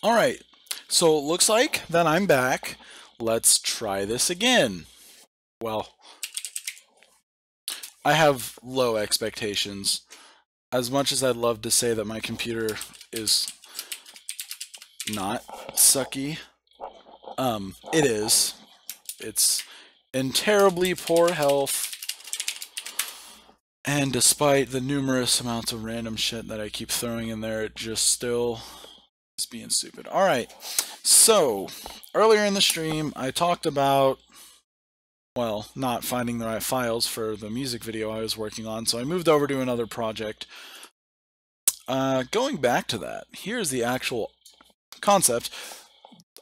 All right, so it looks like that I'm back. Let's try this again. Well, I have low expectations. As much as I'd love to say that my computer is not sucky, it is. It's in terribly poor health, and despite the numerous amounts of random shit that I keep throwing in there, it just still is being stupid. Alright, so earlier in the stream, I talked about, well, not finding the right files for the music video I was working on, so I moved over to another project. Going back to that, here's the actual concept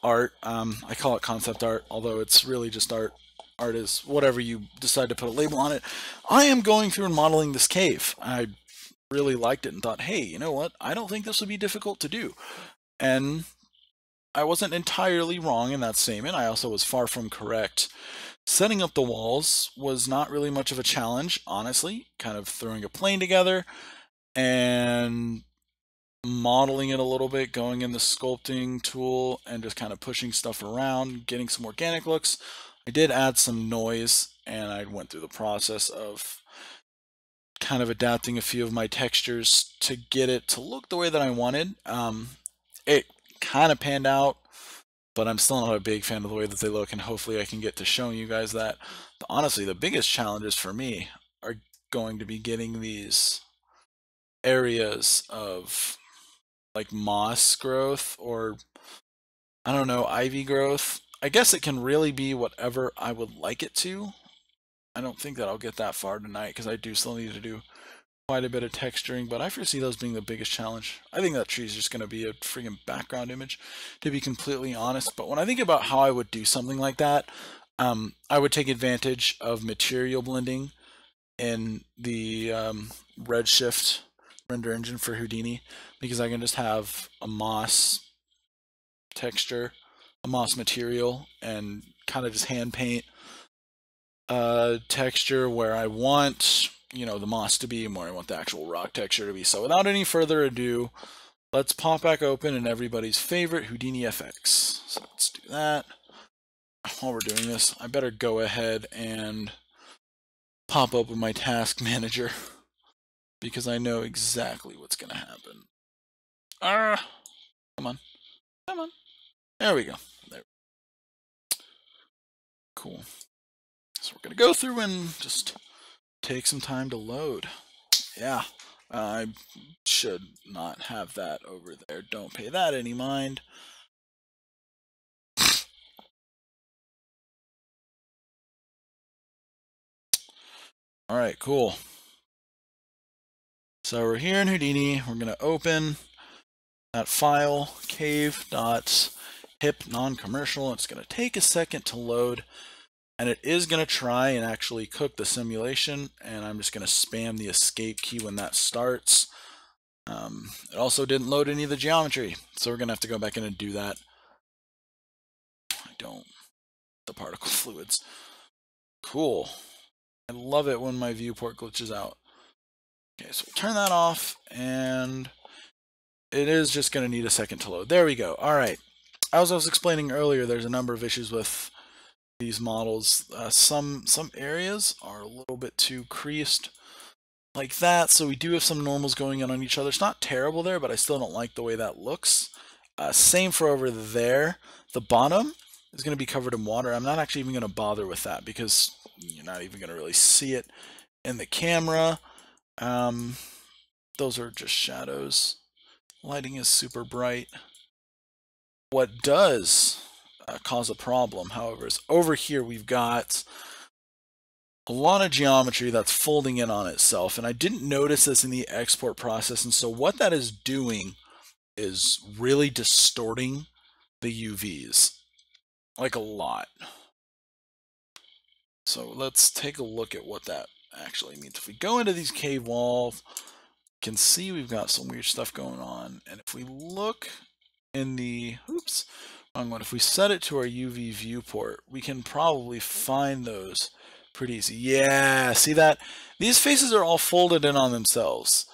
art. I call it concept art, although it's really just art. Art is whatever you decide to put a label on it. I am going through and modeling this cave. I really liked it and thought, hey, you know what? I don't think this would be difficult to do. And I wasn't entirely wrong in that statement. I also was far from correct. Setting up the walls was not really much of a challenge, honestly. Kind of throwing a plane together and modeling it a little bit, going in the sculpting tool and just kind of pushing stuff around, getting some organic looks. I did add some noise, and I went through the process of kind of adapting a few of my textures to get it to look the way that I wanted. It kind of panned out, but I'm still not a big fan of the way that they look, and hopefully I can get to showing you guys that. But honestly, the biggest challenges for me are going to be getting these areas of like moss growth, or I don't know, ivy growth. I guess it can really be whatever I would like it to. I don't think that I'll get that far tonight because I do still need to do quite a bit of texturing, but I foresee those being the biggest challenge. I think that tree is just going to be a freaking background image, to be completely honest. But when I think about how I would do something like that, I would take advantage of material blending in the Redshift render engine for Houdini, because I can just have a moss texture, a moss material, and kind of just hand paint a texture where I want, you know, the moss to be and where I want the actual rock texture to be. So without any further ado, let's pop back open in everybody's favorite Houdini FX. So let's do that. While we're doing this, I better go ahead and pop open my task manager because I know exactly what's going to happen. Come on. Come on. There we go. There. Cool. So we're going to go through and just take some time to load. Yeah, I should not have that over there. Don't pay that any mind. All right, cool. So we're here in Houdini. We're going to open that file, cave.hip non-commercial. It's going to take a second to load, and it is going to try and actually cook the simulation, and I'm just going to spam the escape key when that starts. It also didn't load any of the geometry, so we're going to have to go back in and do that. The particle fluids. Cool. I love it when my viewport glitches out. Okay, so we'll turn that off, and it is just going to need a second to load. There we go. All right. As I was explaining earlier, there's a number of issues with these models. Some areas are a little bit too creased like that, so we do have some normals going on each other. It's not terrible there, but I still don't like the way that looks. Same for over there. The bottom is going to be covered in water. I'm not actually even going to bother with that because you're not even going to really see it in the camera. Those are just shadows. Lighting is super bright. What does cause a problem, however, is over here we've got a lot of geometry that's folding in on itself, and I didn't notice this in the export process, and so what that is doing is really distorting the UVs, like a lot. So let's take a look at what that actually means. If we go into these cave walls, you can see we've got some weird stuff going on, and if we look in the, oops, wrong one. If we set it to our UV viewport, we can probably find those pretty easy. Yeah, see that? These faces are all folded in on themselves.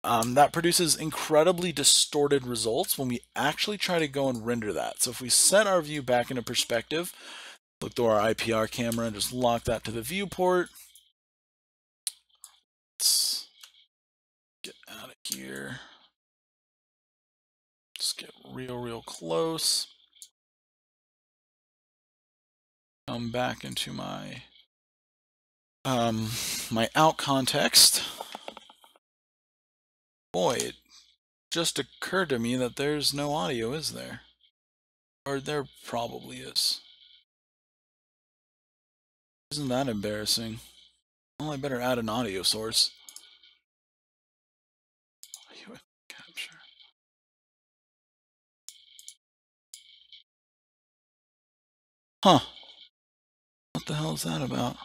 that produces incredibly distorted results when we actually try to go and render that. So if we set our view back into perspective, look through our IPR camera and just lock that to the viewport. Let's get out of here. Just get real close. Come back into my my out context. Boy, it just occurred to me that there's no audio, is there? Or there probably is. Isn't that embarrassing? Well, I better add an audio source. Capture. Huh. What the hell is that about?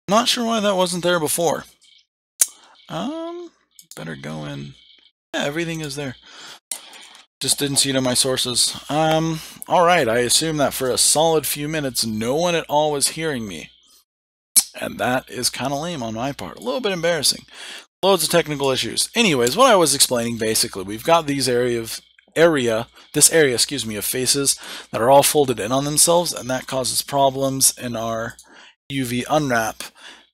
Not sure why that wasn't there before. Better go in. Yeah, everything is there. Just didn't see it in my sources. Alright, I assume that for a solid few minutes, no one at all was hearing me. And that is kind of lame on my part. A little bit embarrassing. Loads of technical issues. Anyways, what I was explaining, basically, we've got these this area, of faces that are all folded in on themselves, and that causes problems in our UV unwrap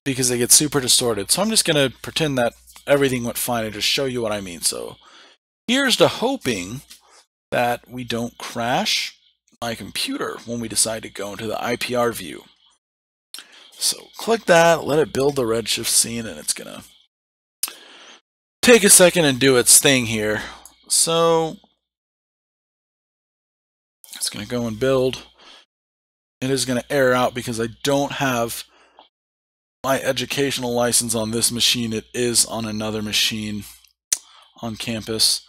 because they get super distorted. So I'm just going to pretend that everything went fine and just show you what I mean. So here's to hoping that we don't crash my computer when we decide to go into the IPR view. So click that, let it build the redshift scene, and it's going to take a second and do its thing here. So it's going to go and build. It is going to error out because I don't have my educational license on this machine. It is on another machine on campus.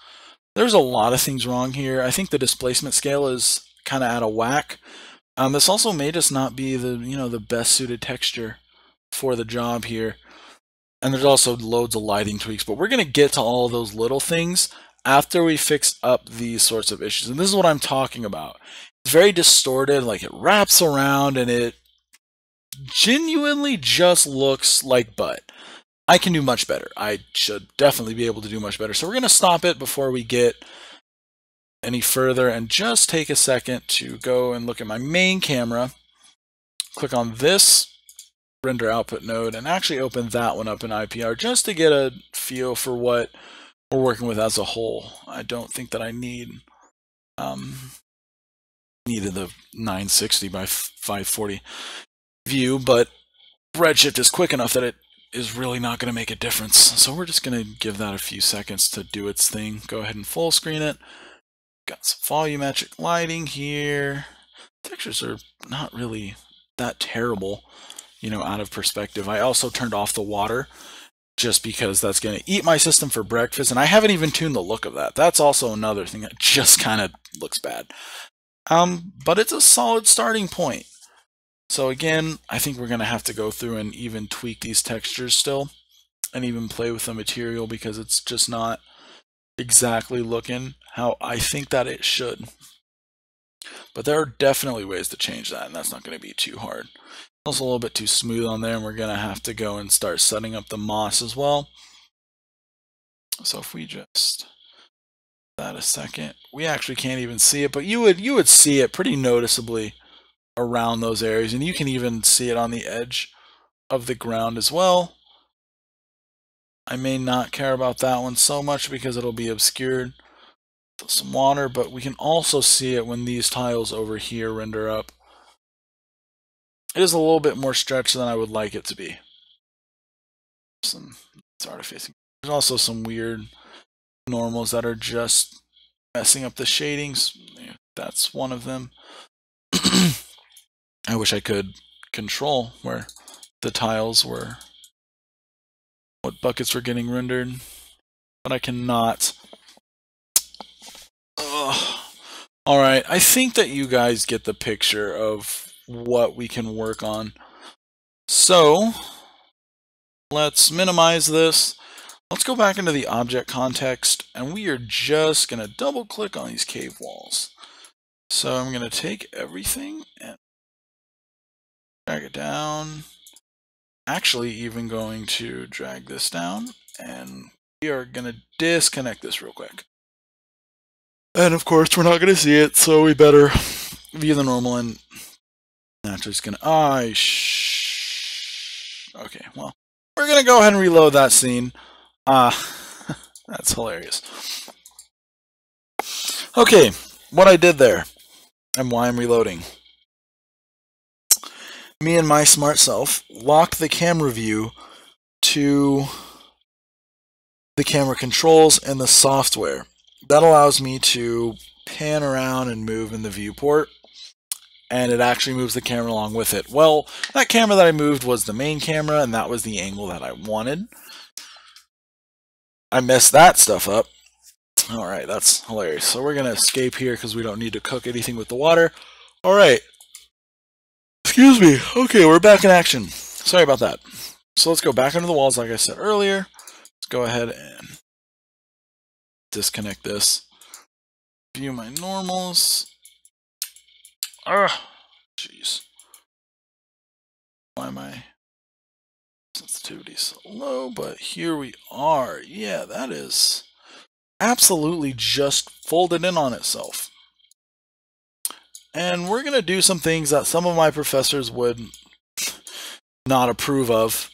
There's a lot of things wrong here. I think the displacement scale is kind of out of whack. This also may just not be the best suited texture for the job here. And there's also loads of lighting tweaks, but we're going to get to all those little things after we fix up these sorts of issues. And this is what I'm talking about. It's very distorted, like it wraps around and it genuinely just looks like butt. I can do much better. I should definitely be able to do much better. So we're going to stop it before we get any further and just take a second to go and look at my main camera, click on this render output node, and actually open that one up in IPR just to get a feel for what we're working with as a whole. I don't think that I needed the 960 by 540 view, but Redshift is quick enough that it is really not going to make a difference. So we're just going to give that a few seconds to do its thing. Go ahead and full screen it. Got some volumetric lighting here. Textures are not really that terrible, out of perspective. I also turned off the water just because that's going to eat my system for breakfast, and I haven't even tuned the look of that. That's also another thing that just kind of looks bad. But it's a solid starting point. So again, I think we're going to have to go through and even tweak these textures still and even play with the material because it's just not exactly looking how I think that it should. But there are definitely ways to change that, and that's not going to be too hard. Also a little bit too smooth on there, and we're going to have to go and start setting up the moss as well. So if we just that a second, we actually can't even see it, but you would see it pretty noticeably around those areas, and you can even see it on the edge of the ground as well. I may not care about that one so much because it'll be obscured with some water, but we can also see it when these tiles over here render up. It is a little bit more stretched than I would like it to be. It's artifacing. There's also some weird normals that are just messing up the shadings. That's one of them. I wish I could control where the tiles were, what buckets were getting rendered, but I cannot. Alright, I think that you guys get the picture of what we can work on. So, let's minimize this. Let's go back into the object context, and we are just going to double click on these cave walls. So I'm going to take everything and drag it down. actually even going to drag this down, and we are going to disconnect this real quick. And of course, we're not going to see it, so we better view the normal, and naturally it's going to... Okay, well, we're going to go ahead and reload that scene. That's hilarious. Okay, what I did there, and why I'm reloading. Me and my smart self locked the camera view to the camera controls and the software. That allows me to pan around and move in the viewport, and it actually moves the camera along with it. Well, that camera that I moved was the main camera, and that was the angle that I wanted. I messed that stuff up. Alright, that's hilarious. So we're going to escape here because we don't need to cook anything with the water. Alright. Excuse me. Okay, we're back in action. Sorry about that. So let's go back under the walls like I said earlier. Let's go ahead and disconnect this. View my normals. Jeez. Why am I sensitivity so low? But here we are. Yeah, that is absolutely just folded in on itself. And we're going to do some things that some of my professors would not approve of.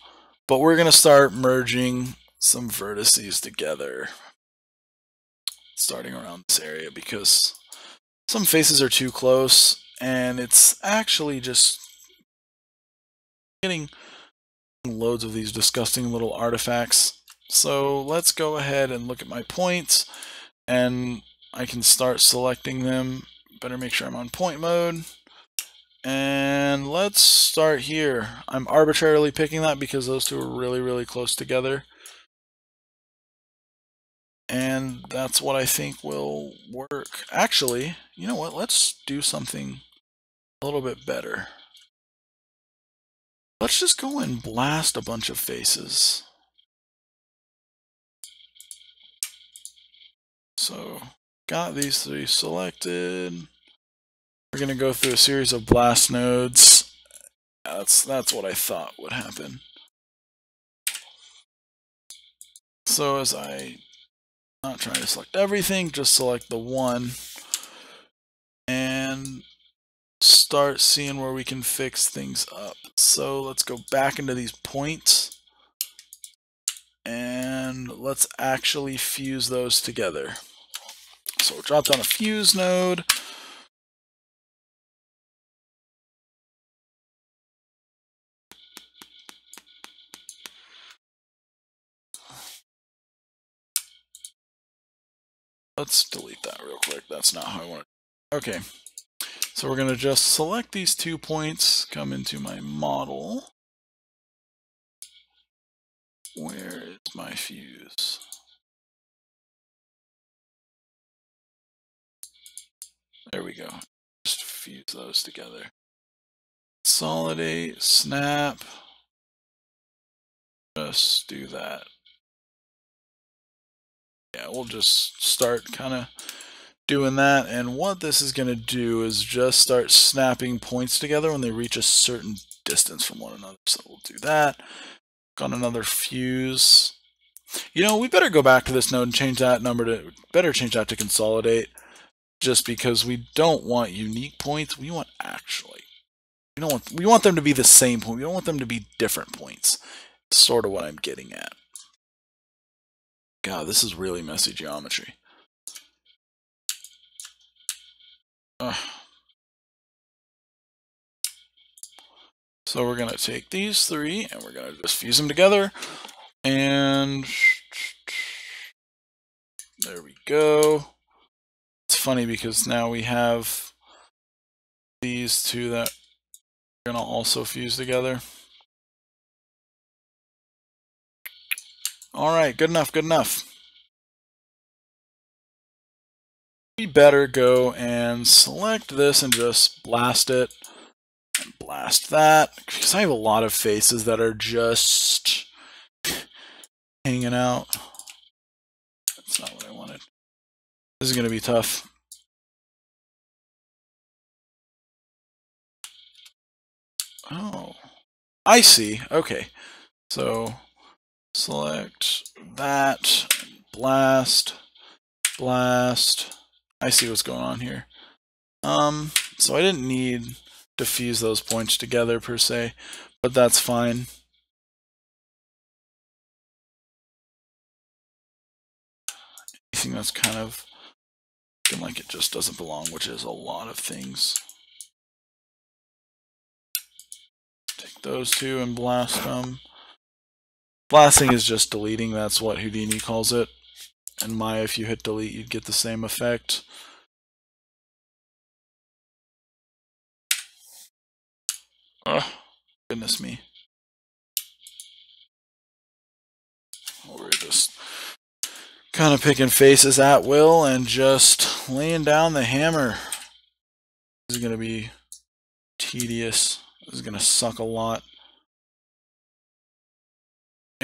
But we're going to start merging some vertices together, starting around this area, because some faces are too close, and it's actually just getting loads of these disgusting little artifacts. So let's go ahead and look at my points, and I can start selecting them. Better make sure I'm on point mode. And let's start here. I'm arbitrarily picking that because those two are really, really close together. And that's what I think will work. Actually, you know what? Let's do something a little bit better. Let's just go and blast a bunch of faces. So, got these three selected. We're going to go through a series of blast nodes. That's what I thought would happen. So as I not trying to select everything, just select the one and start seeing where we can fix things up. So let's go back into these points and let's actually fuse those together. So we'll drop down a fuse node. Let's delete that real quick. That's not how I want it. Okay. So we're going to just select these 2 points, come into my model. Where is my fuse? There we go. Just fuse those together. Consolidate, snap. Just do that. Yeah, we'll just start kind of doing that, and what this is going to do is just start snapping points together when they reach a certain distance from one another. So we'll do that. Got another fuse. You know, we better go back to this node and change that number to, better change that to consolidate, just because we don't want unique points. We want we want them to be the same point. We don't want them to be different points. It's sort of what I'm getting at. God, this is really messy geometry. So we're going to take these 3 and we're going to just fuse them together. And there we go. It's funny because now we have these 2 that are going to also fuse together. Alright, good enough, good enough. We better go and select this and just blast it. And blast that. Because I have a lot of faces that are just hanging out. That's not what I wanted. This is going to be tough. Oh. I see. Okay. So select that, blast, blast. I see what's going on here. So I didn't need to fuse those points together per se, but that's fine. Anything that's kind of looking like it just doesn't belong, which is a lot of things. Take those two and blast them. Blasting is just deleting, that's what Houdini calls it. And Maya, if you hit delete, you'd get the same effect. Ugh, goodness me. We're just kind of picking faces at will and just laying down the hammer. This is going to be tedious. This is going to suck a lot.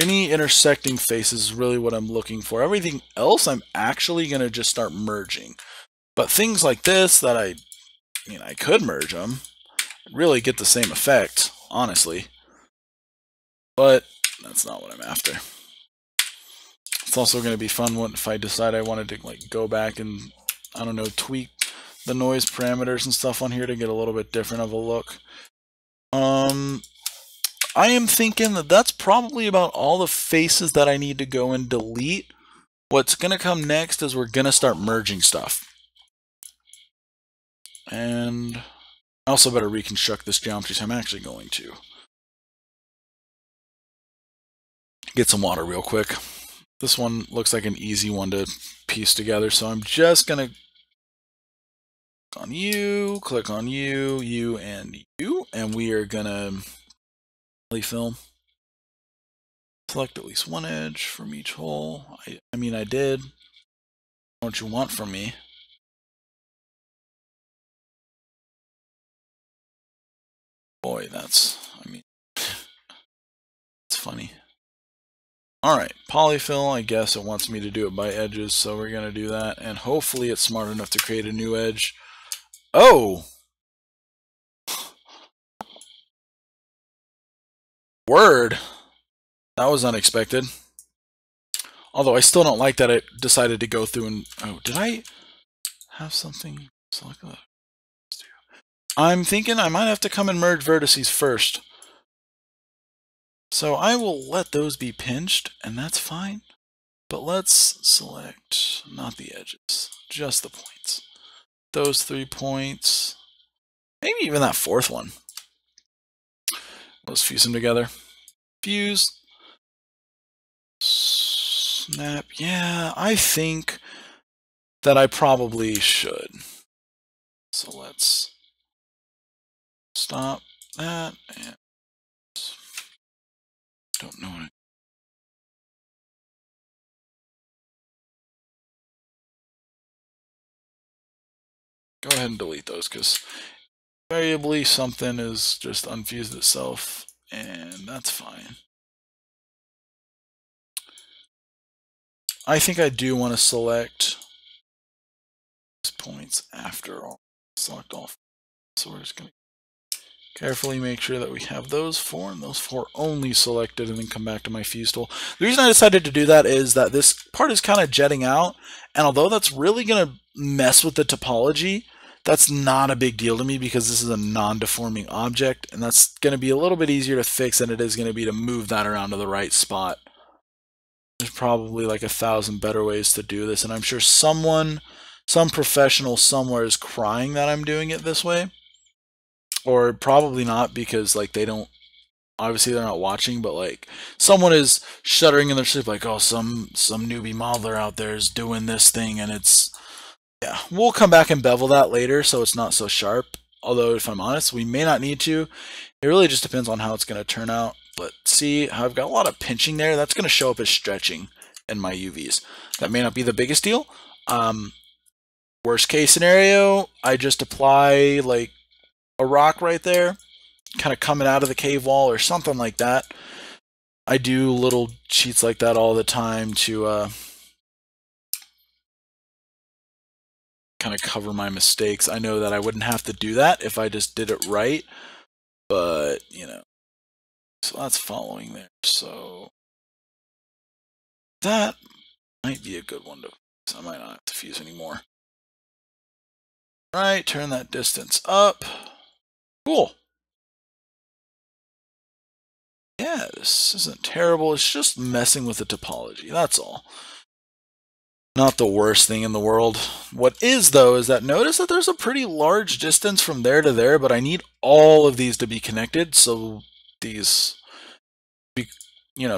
Any intersecting faces is really what I'm looking for. Everything else I'm actually going to just start merging. But things like this that I could merge them, really get the same effect, honestly. But that's not what I'm after. It's also going to be fun if I decide I wanted to like go back and, I don't know, tweak the noise parameters and stuff on here to get a little bit different of a look. I am thinking that that's probably about all the faces that I need to go and delete. What's going to come next is we're going to start merging stuff. And I also better reconstruct this geometry, so I'm actually going to get some water real quick. This one looks like an easy one to piece together, so I'm just going to click on you, and we are going to film. Select at least one edge from each hole. I did. What you want from me. Boy, it's funny. Alright, polyfill, I guess it wants me to do it by edges, so we're going to do that, and hopefully it's smart enough to create a new edge. Oh! Word! That was unexpected. Although I still don't like that it decided to go through and... Oh, did I have something? Select that. I'm thinking I might have to come and merge vertices first. So I will let those be pinched, and that's fine. But let's select, not the edges, just the points. Those 3 points. Maybe even that fourth one. Let's fuse them together. Fuse. Snap. Yeah, I think that I probably should. So let's stop that and don't know what go ahead and delete those because variably something is just unfused itself, and that's fine. I think I do want to select these points after all. Select all. So we're just going to carefully make sure that we have those 4 and those 4 only selected, and then come back to my fuse tool. The reason I decided to do that is that this part is kind of jetting out, and although that's really going to mess with the topology, that's not a big deal to me because this is a non-deforming object, and that's going to be a little bit easier to fix than it is going to be to move that around to the right spot. There's probably like 1,000 better ways to do this, and I'm sure some professional somewhere is crying that I'm doing it this way. Or probably not, because like they don't, obviously they're not watching, but like someone is shuddering in their sleep like, oh, some newbie modeler out there is doing this thing, and it's, yeah, we'll come back and bevel that later so it's not so sharp. Although if I'm honest, we may not need to. It really just depends on how it's going to turn out. But see how I've got a lot of pinching there? That's going to show up as stretching in my UVs. That may not be the biggest deal. Worst case scenario, I just apply like a rock right there, kind of coming out of the cave wall or something like that. I do little cheats like that all the time to kind of cover my mistakes. I know that I wouldn't have to do that if I just did it right, but you know, So that's following there. So that might be a good one to fuse. I might not have to fuse anymore. Right, turn that distance up. Cool. Yeah, this isn't terrible. It's just messing with the topology. That's all. Not the worst thing in the world. What is, though, is that notice that there's a pretty large distance from there to there, but I need all of these to be connected, so these,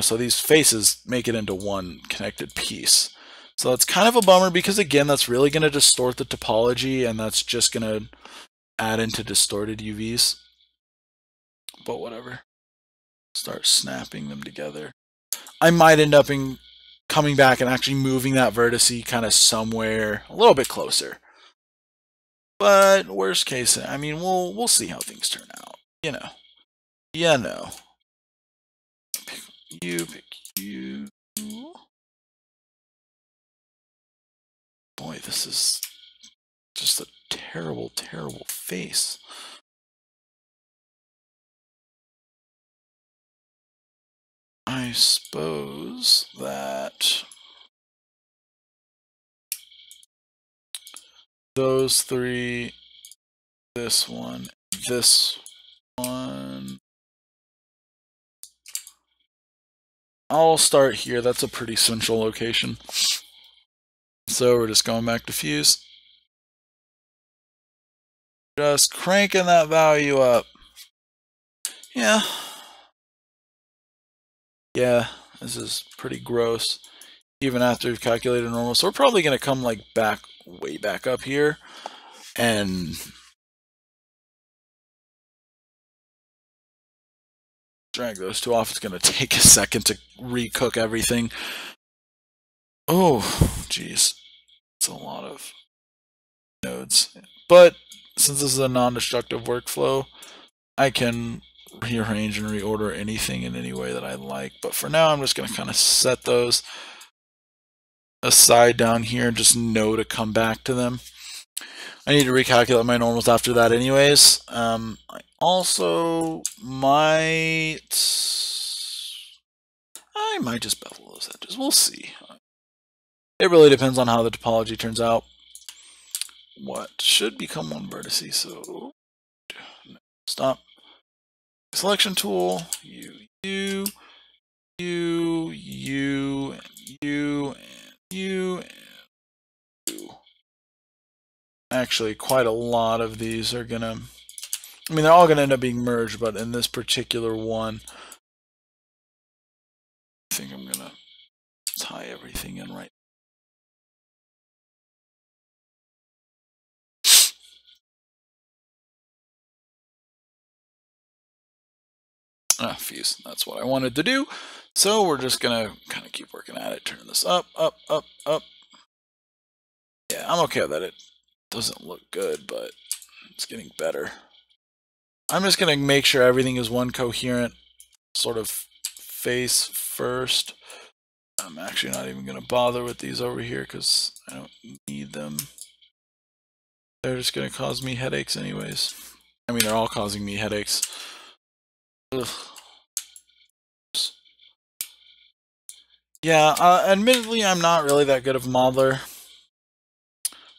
so these faces make it into one connected piece. So it's kind of a bummer because, again, that's really going to distort the topology, and that's just going to add into distorted UVs. But whatever. Start snapping them together. I might end up coming back and actually moving that vertice kind of somewhere a little bit closer. But worst case, I mean, we'll see how things turn out. Yeah, no. Pick you. Boy, this is just a terrible, terrible face. I suppose that those three, this one, I'll start here. That's a pretty central location. So we're just going back to fuse. Just cranking that value up. Yeah, this is pretty gross. Even after we've calculated normal. So we're probably going to come like way back up here and drag those two off. It's going to take a second to recook everything. Oh, geez. It's a lot of nodes. But since this is a non-destructive workflow, I can rearrange and reorder anything in any way that I like. But for now, I'm just going to kind of set those aside down here and just know to come back to them. I need to recalculate my normals after that anyways. I also might just bevel those edges. We'll see. It really depends on how the topology turns out. What should become one vertice, so stop. Selection tool, you, and you. Actually, quite a lot of these are gonna, I mean, they're all gonna end up being merged, but in this particular one, I think I'm gonna tie everything in right. Fuse, that's what I wanted to do. So we're just gonna kind of keep working at it, turn this up, up, up, up. Yeah, I'm okay with that. It doesn't look good, but it's getting better. I'm just gonna make sure everything is one coherent sort of face first. I'm actually not even gonna bother with these over here because I don't need them. They're just gonna cause me headaches anyways. I mean, they're all causing me headaches. Ugh. Yeah, admittedly, I'm not really that good of a modeler.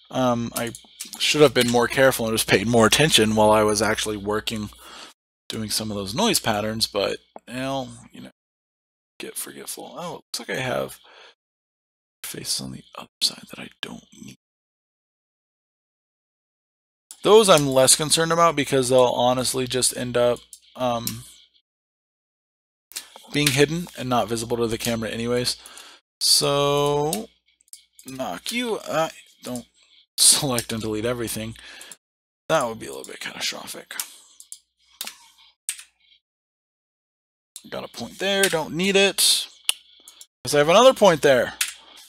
I should have been more careful and just paid more attention while I was actually working, doing some of those noise patterns, but, get forgetful. Oh, it looks like I have faces on the other side that I don't need. Those I'm less concerned about because they'll honestly just end up being hidden and not visible to the camera anyways. So, knock you. Don't select and delete everything. That would be a little bit catastrophic. Got a point there, don't need it. Because I have another point there.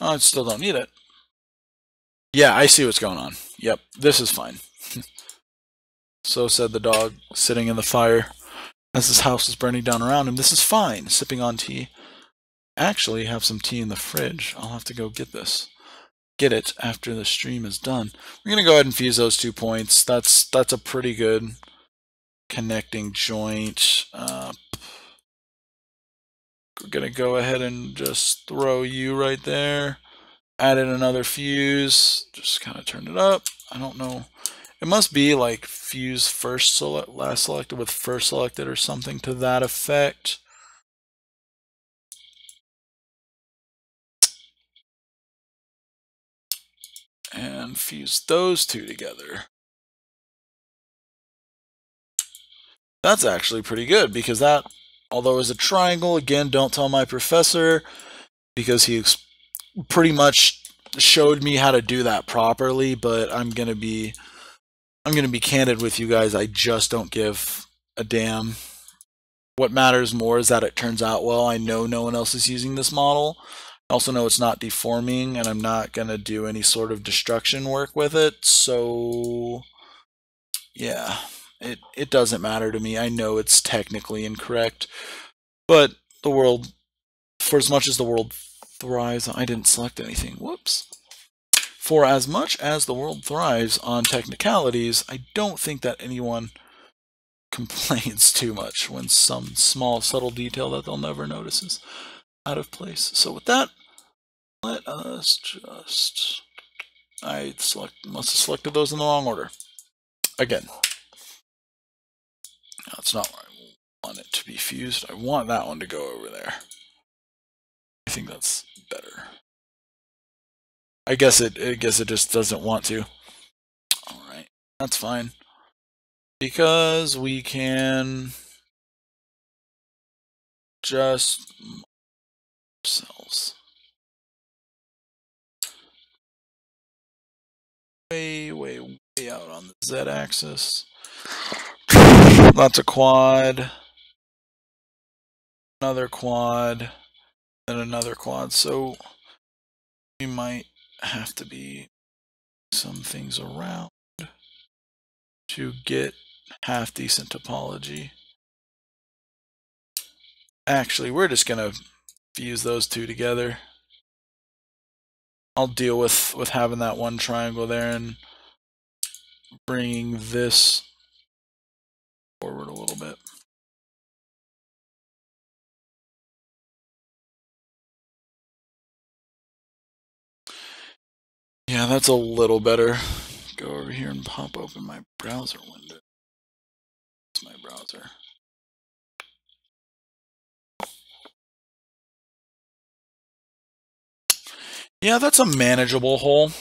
Oh, I still don't need it. Yeah, I see what's going on. Yep, this is fine. So said the dog sitting in the fire as his house is burning down around him. This is fine, sipping on tea. Actually, have some tea in the fridge. I'll have to go get it after the stream is done. We're gonna go ahead and fuse those 2 points. That's a pretty good connecting joint. we're going to go ahead and just throw you right there. Added another fuse, just kind of turned it up. I don't know. It must be like fuse first select, last selected with first selected or something to that effect. And fuse those two together. That's actually pretty good because that, although it's a triangle, again, don't tell my professor because he pretty much showed me how to do that properly, but I'm gonna be candid with you guys. I just don't give a damn. What matters more is that it turns out well. I know no one else is using this model. I also know it's not deforming, and I'm not gonna do any sort of destruction work with it. So yeah, it doesn't matter to me. I know it's technically incorrect, but the world, for as much as the world thrives, I didn't select anything. Whoops. For as much as the world thrives on technicalities, I don't think that anyone complains too much when some small subtle detail that they'll never notice is out of place. So with that, let us just, must have selected those in the wrong order. Again, that's not where I want it to be fused. I want that one to go over there. I think that's better. I guess it just doesn't want to. All right, that's fine. Because we can just cells way out on the z-axis. That's a quad, another quad, and another quad. So we might have to be some things around to get half decent topology. Actually, we're just gonna fuse those two together. I'll deal with having that one triangle there and bringing this forward a little bit. Yeah, that's a little better. Go over here and pop open my browser window. It's my browser. Yeah, that's a manageable hole.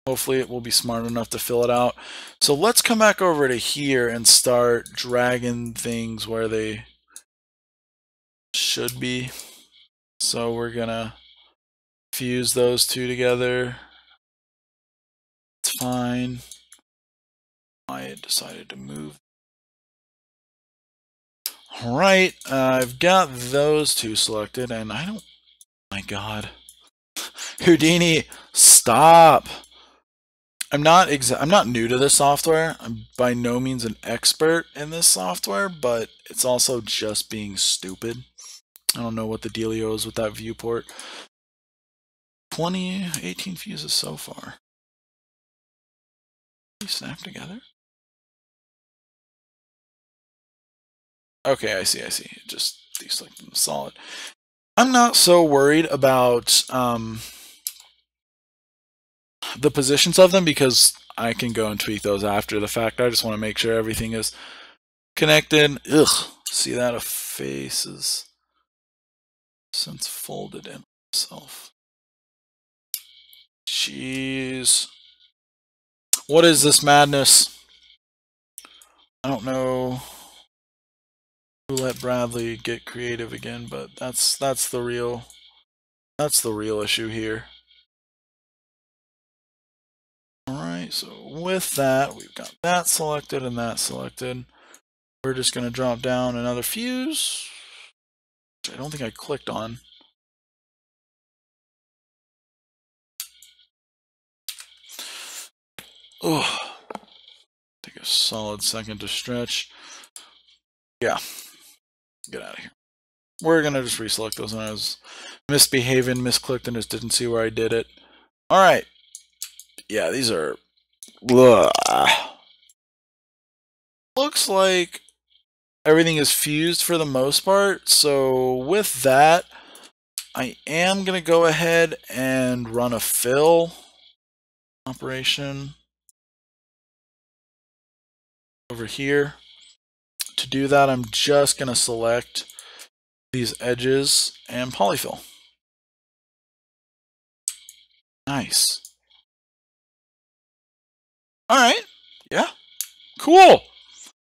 Hopefully it will be smart enough to fill it out. So let's come back over to here and start dragging things where they should be. So we're gonna fuse those two together. It's fine. I decided to move. All right, I've got those two selected, and I don't. My God, Houdini, stop! I'm not new to this software. I'm by no means an expert in this software, but it's also just being stupid. I don't know what the dealio is with that viewport. 18 fuses so far. They snap together? Okay, I see. Just deselect them solid. I'm not so worried about the positions of them because I can go and tweak those after the fact. I just want to make sure everything is connected. Ugh, see that a face is since folded in itself. Jeez. What is this madness? I don't know who let Bradley get creative again, but that's the real issue here. Alright, so with that, we've got that selected and that selected. We're just gonna drop down another fuse, which I don't think I clicked on. Oh, take a solid second to stretch. Yeah, get out of here. We're gonna just reselect those, and I was misbehaving, misclicked, and just didn't see where I did it. All right. Yeah, these are. Ugh. Looks like everything is fused for the most part. So with that, I am going to go ahead and run a fill operation over here. To do that, I'm just going to select these edges and polyfill. Nice. All right. Yeah. Cool.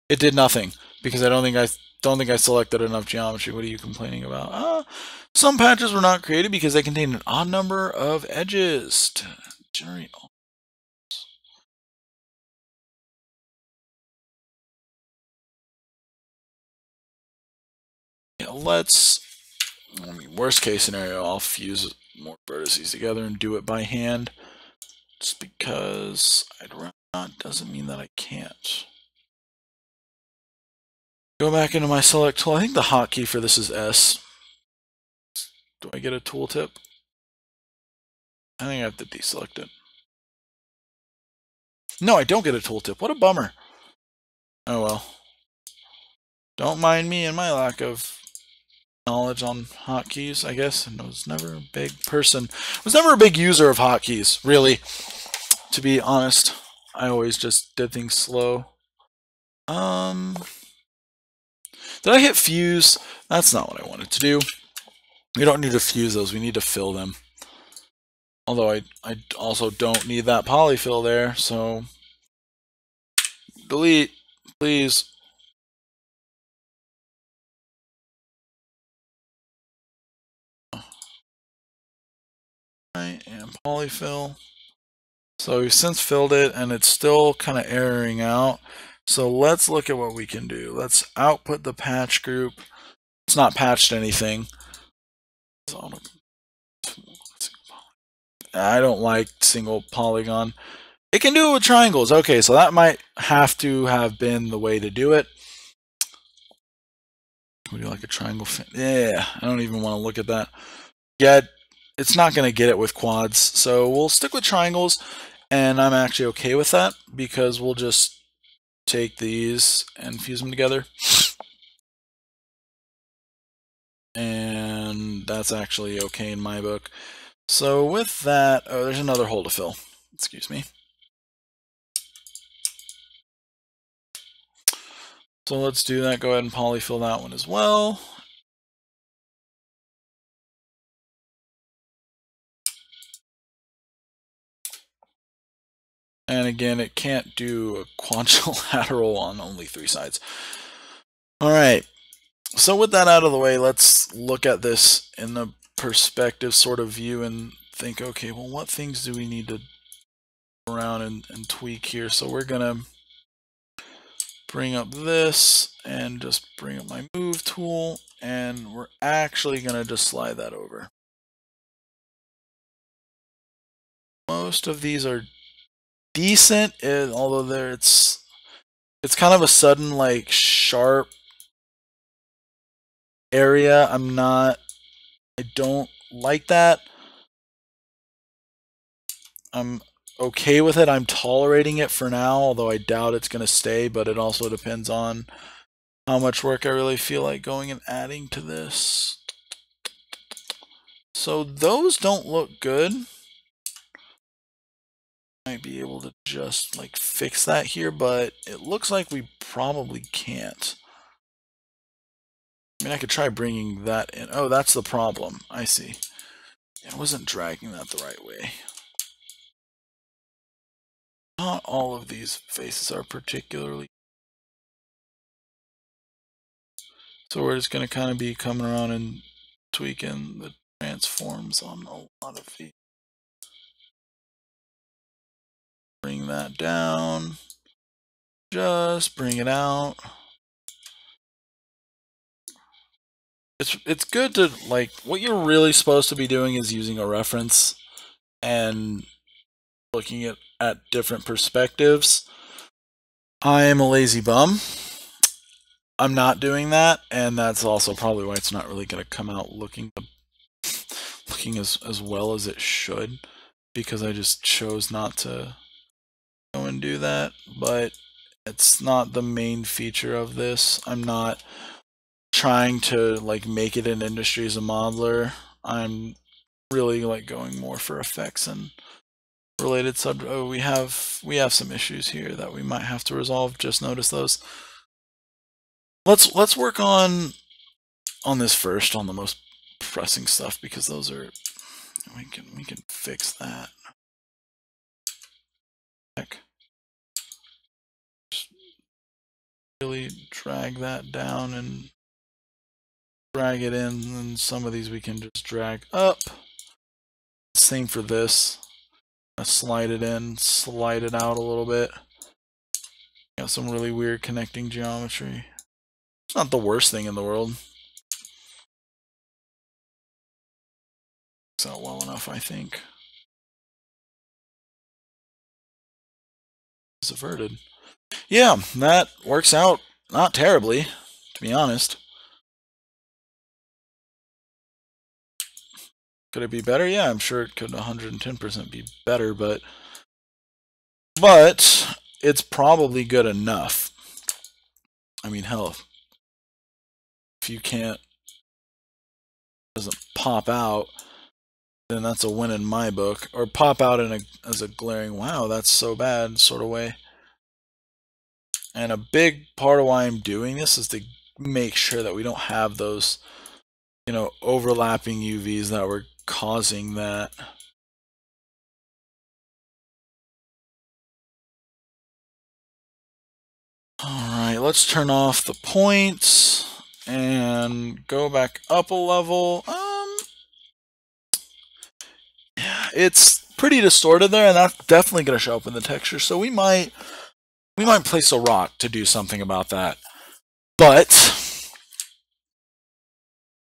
It did nothing because I don't think I selected enough geometry. What are you complaining about? Some patches were not created because they contain an odd number of edges to generate all. Yeah, worst case scenario, I'll fuse more vertices together and do it by hand. Just because I'd rather not doesn't mean that I can't. Go back into my select tool. I think the hotkey for this is S. Do I get a tooltip? I think I have to deselect it. No, I don't get a tooltip. What a bummer. Oh well. Don't mind me and my lack of knowledge on hotkeys, I guess. I was never a big person. Was never a big user of hotkeys, really. To be honest, I always just did things slow. Did I hit fuse? That's not what I wanted to do. We don't need to fuse those. We need to fill them. Although I also don't need that polyfill there, so delete, please. Right, and polyfill. So we've since filled it, and it's still kind of erroring out. So let's look at what we can do. Let's output the patch group. It's not patched anything. I don't like single polygon. It can do it with triangles. Okay, so that might have to have been the way to do it. Would you like a triangle? Yeah, I don't even want to look at that. Yeah, it's not going to get it with quads. So we'll stick with triangles, and I'm actually okay with that because we'll just take these and fuse them together. And that's actually okay in my book. So with that, oh, there's another hole to fill. Excuse me. So let's do that. Go ahead and polyfill that one as well. And again, it can't do a quadrilateral on only 3 sides. All right. So with that out of the way, let's look at this in the perspective sort of view and think, okay, well, what things do we need to go around and tweak here? So we're going to bring up this and just bring up my move tool, and we're actually going to just slide that over. Most of these are decent, although it's kind of a sudden, like, sharp area. I don't like that. I'm okay with it. I'm tolerating it for now, although I doubt it's going to stay, but it also depends on how much work I really feel like going and adding to this. So those don't look good. Might be able to just like fix that here, but it looks like we probably can't. I mean, I could try bringing that in. Oh, that's the problem. I see. I wasn't dragging that the right way. Not all of these faces are particularly. So we're just going to kind of be coming around and tweaking the transforms on a lot of these. Bring that down. Just bring it out. It's good to, like, what you're really supposed to be doing is using a reference and looking at different perspectives. I am a lazy bum. I'm not doing that, and that's also probably why it's not really going to come out looking as well as it should, because I just chose not to go and do that. But It's not the main feature of this. I'm not trying to like make it an industry as a modeler. I'm really like going more for effects and related sub. Oh, we have some issues here that we might have to resolve. Just notice those. Let's work on this first, on the most pressing stuff, because those are we can fix that. Heck. Just really drag that down and drag it in, and some of these we can just drag up. Same for this. Slide it in, slide it out a little bit. Got some really weird connecting geometry. It's not the worst thing in the world. It's out well enough, I think. It's averted. Yeah, that works out not terribly, to be honest. Could it be better? Yeah, I'm sure it could 110% be better, but it's probably good enough. I mean, hell, if you can't, doesn't pop out, then that's a win in my book. Or pop out in as a glaring, wow, that's so bad sort of way. And a big part of why I'm doing this is to make sure that we don't have those, you know, overlapping UVs that were causing that. Alright, let's turn off the points and go back up a level. Yeah, it's pretty distorted there, and that's definitely going to show up in the texture, so we might place a rock to do something about that. But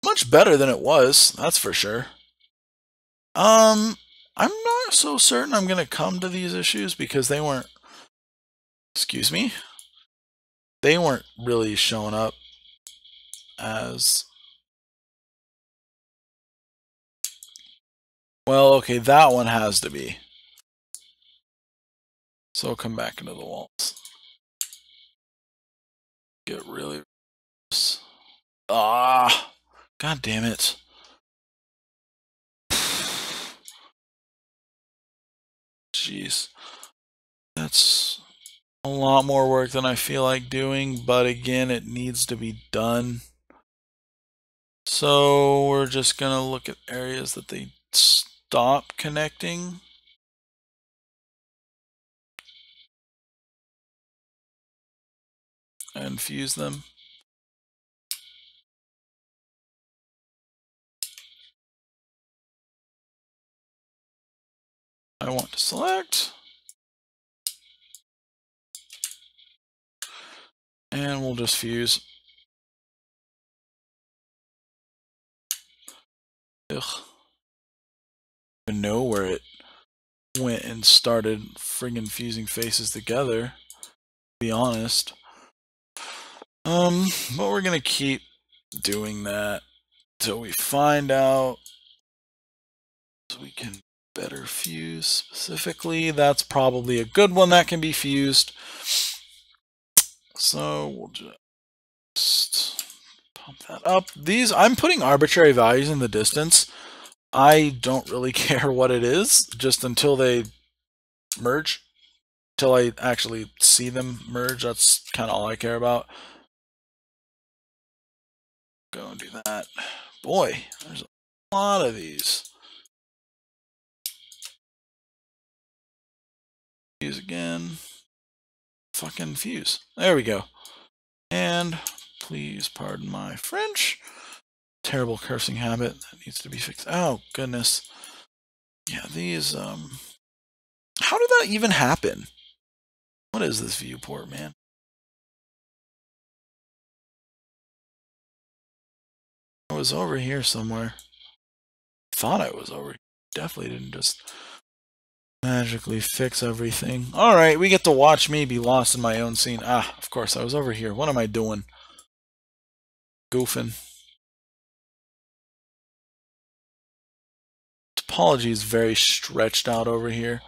much better than it was, that's for sure. I'm not so certain I'm going to come to these issues because they weren't, excuse me, they weren't really showing up as, well, okay, that one has to be. So I'll come back into the walls. Get really, ah, god damn it. Jeez. That's a lot more work than I feel like doing, but again, it needs to be done. So we're just gonna look at areas that they stop connecting. And fuse them. I want to select. And we'll just fuse. Ugh. I don't even know where it went and started friggin' fusing faces together, to be honest. But we're gonna keep doing that till we find out so we can better fuse specifically. That's probably a good one that can be fused. So we'll just pump that up. These, I'm putting arbitrary values in the distance. I don't really care what it is, just until they merge. Until I actually see them merge, that's kind of all I care about. Go and do that. Boy, there's a lot of these. Fuse again. Fucking fuse. There we go. And please pardon my French. Terrible cursing habit that needs to be fixed. Oh, goodness. Yeah, these, how did that even happen? What is this viewport, man? I was over here somewhere. Thought I was over here. Definitely didn't just magically fix everything. Alright, we get to watch me be lost in my own scene. Ah, of course, I was over here. What am I doing? Goofing. Topology is very stretched out over here.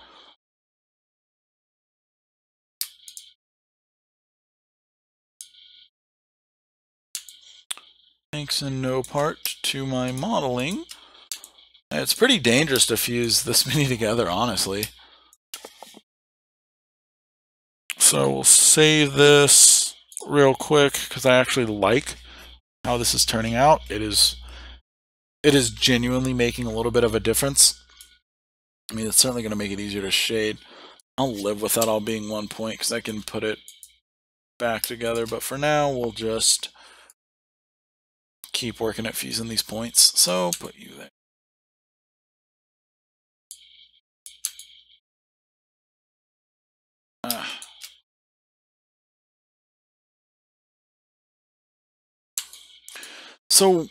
Thanks in no part to my modeling. It's pretty dangerous to fuse this many together, honestly. So we'll save this real quick because I actually like how this is turning out. It is genuinely making a little bit of a difference. I mean, it's certainly going to make it easier to shade. I'll live with that all being 1 point because I can put it back together. But for now, we'll just keep working at fusing these points. So put you there. So,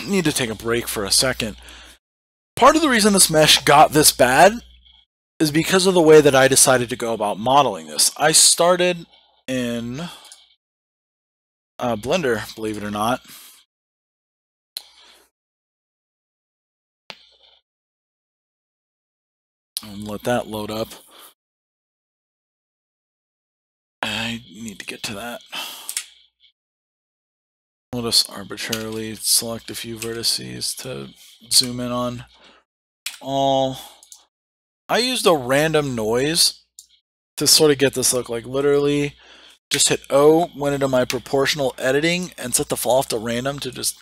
need to take a break for a second. Part of the reason this mesh got this bad is because of the way that I decided to go about modeling this. I started in Blender, believe it or not. And let that load up. I need to get to that. We'll just arbitrarily select a few vertices to zoom in on all. I used a random noise to sort of get this look. Like literally just hit O, went into my proportional editing and set the fall off to random to just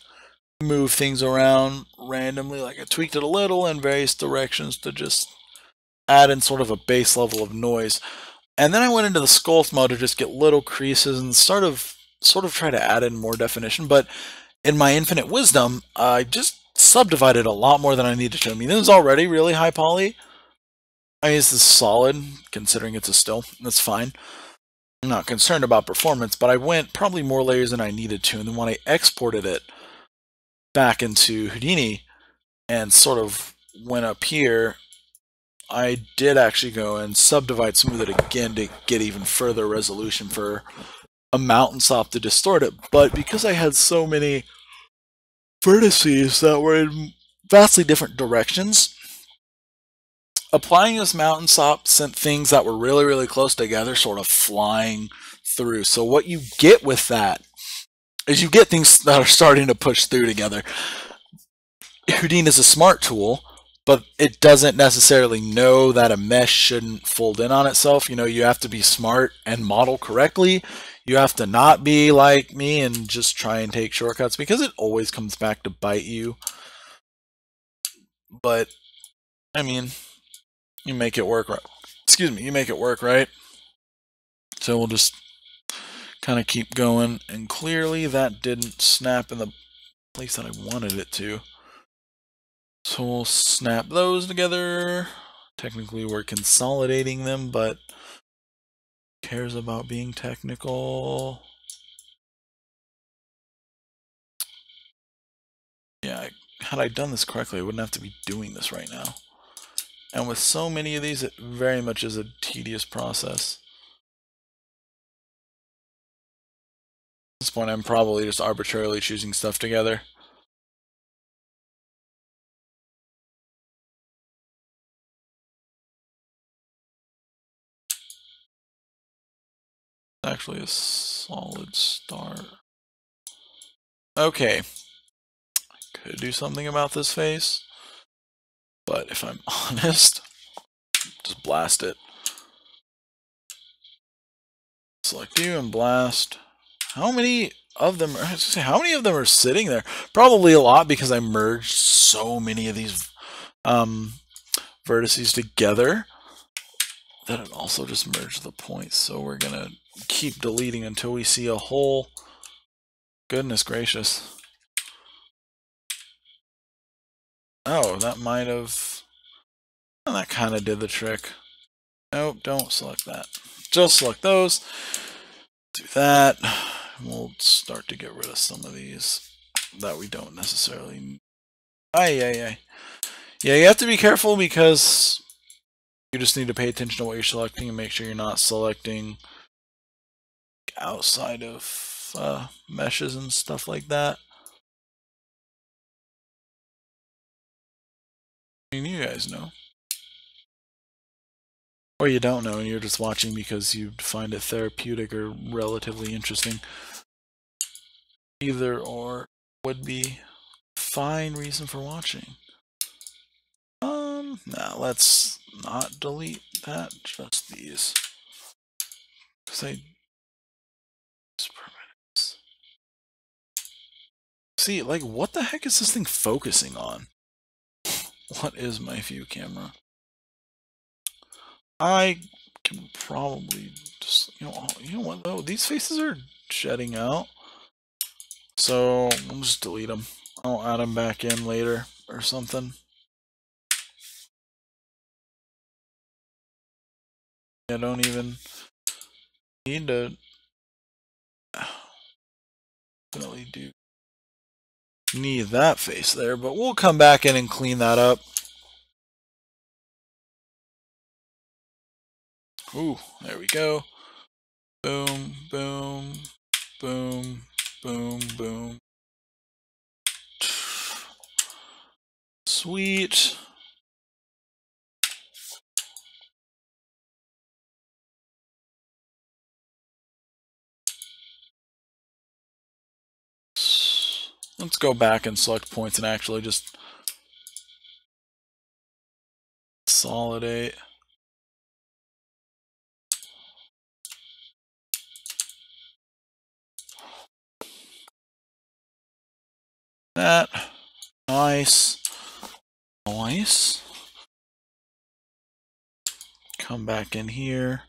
move things around randomly. Like I tweaked it a little in various directions to just add in sort of a base level of noise. And then I went into the sculpt mode to just get little creases and sort of try to add in more definition. But in my infinite wisdom, I just subdivided a lot more than I needed to. I mean, this is already really high poly. I mean, this is solid, considering it's a still. That's fine. I'm not concerned about performance, but I went probably more layers than I needed to. And then when I exported it back into Houdini and sort of went up here, I did actually go and subdivide smooth it again to get even further resolution for a mountain stop to distort it. But because I had so many vertices that were in vastly different directions, applying this mountain stop sent things that were really, really close together sort of flying through. So what you get with that is you get things that are starting to push through together. Houdini is a smart tool, but it doesn't necessarily know that a mesh shouldn't fold in on itself. You know, you have to be smart and model correctly. You have to not be like me and just try and take shortcuts because it always comes back to bite you. But, I mean, you make it work right. Excuse me, you make it work, right? So we'll just kind of keep going. And clearly that didn't snap in the place that I wanted it to. So we'll snap those together. Technically we're consolidating them, but who cares about being technical? Yeah, had I done this correctly, I wouldn't have to be doing this right now. And with so many of these, it very much is a tedious process. At this point, I'm probably just arbitrarily choosing stuff together. Actually a solid start. Okay. Could do something about this face, but if I'm honest, just blast it. Select you and blast. How many of them are sitting there? Probably a lot because I merged so many of these vertices together that it also just merged the points. So we're gonna keep deleting until we see a whole. Goodness gracious. Oh, that might have. Well, that kind of did the trick. Nope, don't select that. Just select those. Do that. We'll start to get rid of some of these that we don't necessarily need. Yeah, you have to be careful because you just need to pay attention to what you're selecting and make sure you're not selecting outside of meshes and stuff like that. I mean, you guys know. Or you don't know and you're just watching because you find it therapeutic or relatively interesting. Either or would be fine reason for watching. Now let's not delete that, just these. Because see, like, what the heck is this thing focusing on? What is my view camera? I can probably just, you know what though? These faces are shedding out. So I'll just delete them. I'll add them back in later or something. I don't even need to definitely do need that face there, but we'll come back in and clean that up. Ooh, there we go. Boom, boom, boom, boom, boom. Sweet. Let's go back and select points and actually just consolidate. That. Nice. Nice. Come back in here.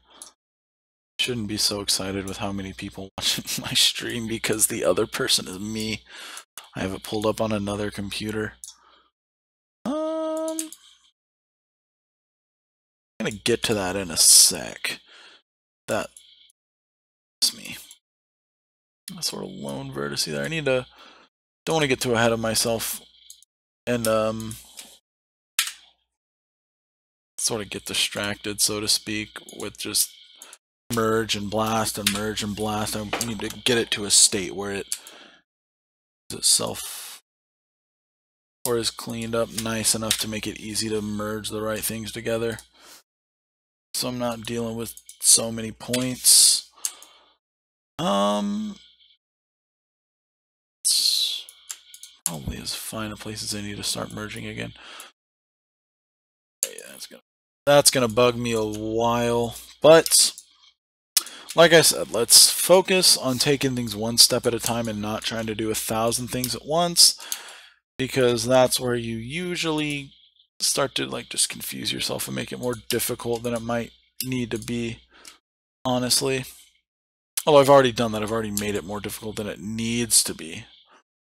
Shouldn't be so excited with how many people watching my stream because the other person is me. I have it pulled up on another computer. I'm gonna get to that in a sec. That's me. That sort of lone vertex there. I need to. Don't want to get too ahead of myself and sort of get distracted, so to speak, with just merge and blast and merge and blast. I need to get it to a state where it is itself or is cleaned up nice enough to make it easy to merge the right things together. So I'm not dealing with so many points. It's probably as fine a place as I need to start merging again. Yeah, that's gonna bug me a while, but like I said, let's focus on taking things one step at a time and not trying to do 1,000 things at once, because that's where you usually start to like just confuse yourself and make it more difficult than it might need to be, honestly. Although I've already done that, I've already made it more difficult than it needs to be.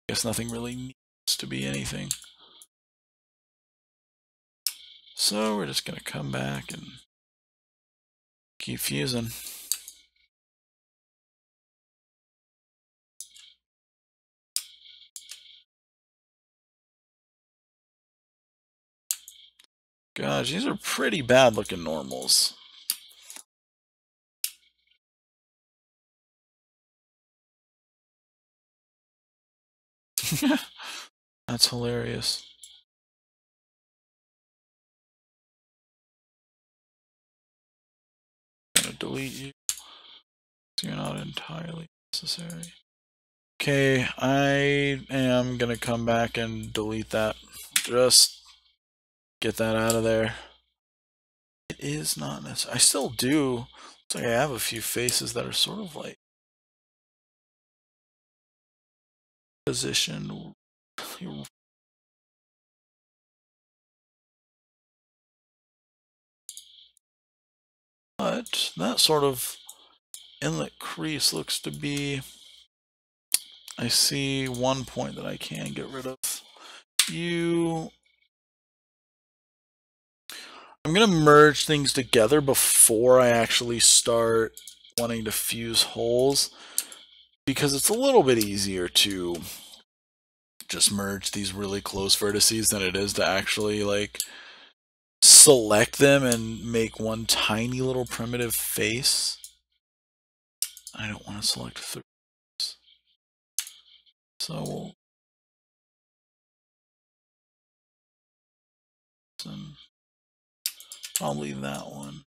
I guess nothing really needs to be anything. So we're just gonna come back and keep fusing. Gosh, these are pretty bad looking normals. That's hilarious. I'm gonna delete you. So you're not entirely necessary. Okay, I am gonna come back and delete that. Just get that out of there. It is not necessary. I still do. It's like I have a few faces that are sort of like positioned. But that sort of inlet crease looks to be. I see one point that I can get rid of. You. I'm going to merge things together before I actually start wanting to fuse holes, because it's a little bit easier to just merge these really close vertices than it is to actually like select them and make one tiny little primitive face. I don't want to select 3. So I'll leave that one.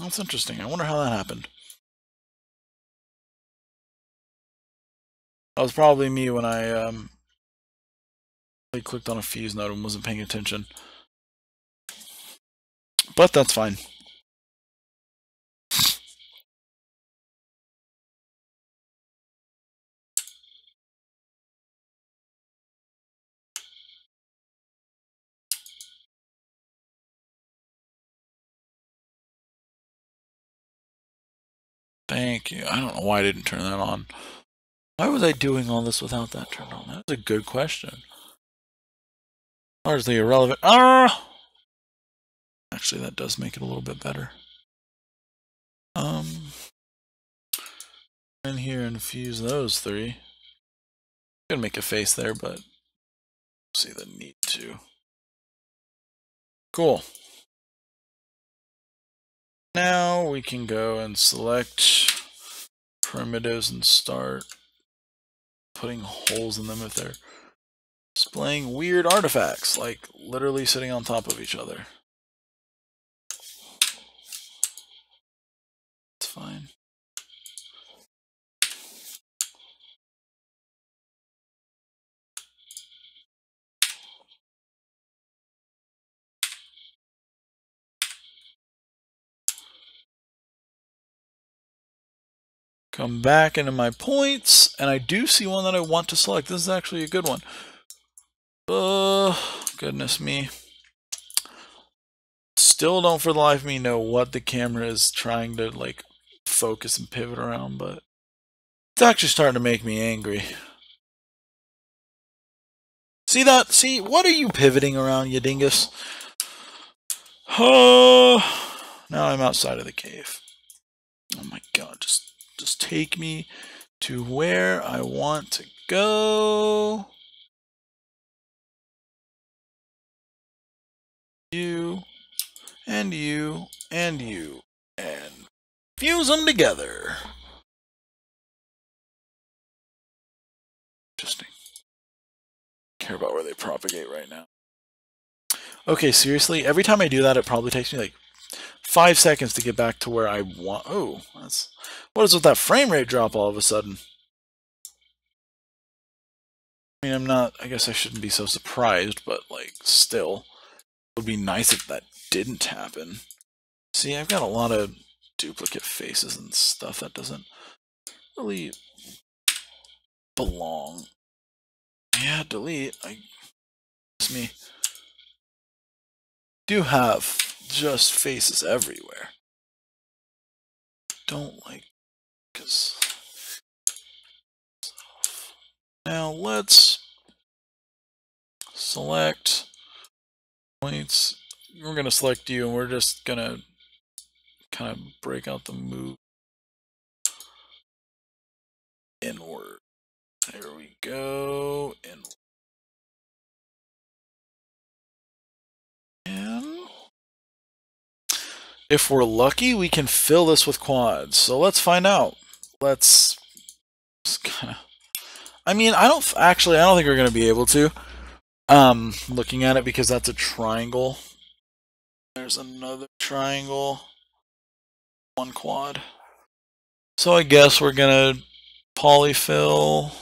That's interesting. I wonder how that happened. That was probably me when I clicked on a fuse node and wasn't paying attention. But that's fine. Thank you. I don't know why I didn't turn that on. Why was I doing all this without that turned on? That was a good question. Largely irrelevant. Ah! Actually, that does make it a little bit better. In here and fuse those three. Gonna make a face there, but see the need to. Cool. Now we can go and select primitives and start putting holes in them if they're displaying weird artifacts, like literally sitting on top of each other. It's fine. Come back into my points, and I do see one that I want to select. This is actually a good one. Goodness me. Still don't for the life of me know what the camera is trying to like focus and pivot around, but it's actually starting to make me angry. See that? See, what are you pivoting around, you dingus? Oh, now I'm outside of the cave. Oh my god, just take me to where I want to go. You, and you, and you, and fuse them together. Interesting. Care about where they propagate right now. Okay, seriously, every time I do that, it probably takes me like 5 seconds to get back to where I want. Oh, what is with that frame rate drop all of a sudden? I mean, I guess I shouldn't be so surprised, but like, still, it would be nice if that didn't happen. See, I've got a lot of duplicate faces and stuff that doesn't really belong. Yeah, delete. It's me. Do have just faces everywhere. Don't like, because now let's select points. We're gonna select you, and we're just gonna kind of break out the move inward. There we go. Inward. And if we're lucky, we can fill this with quads. So let's find out. Let's kind of. I mean, I don't think we're gonna be able to. Looking at it, because that's a triangle. There's another triangle. One quad. So I guess we're gonna polyfill.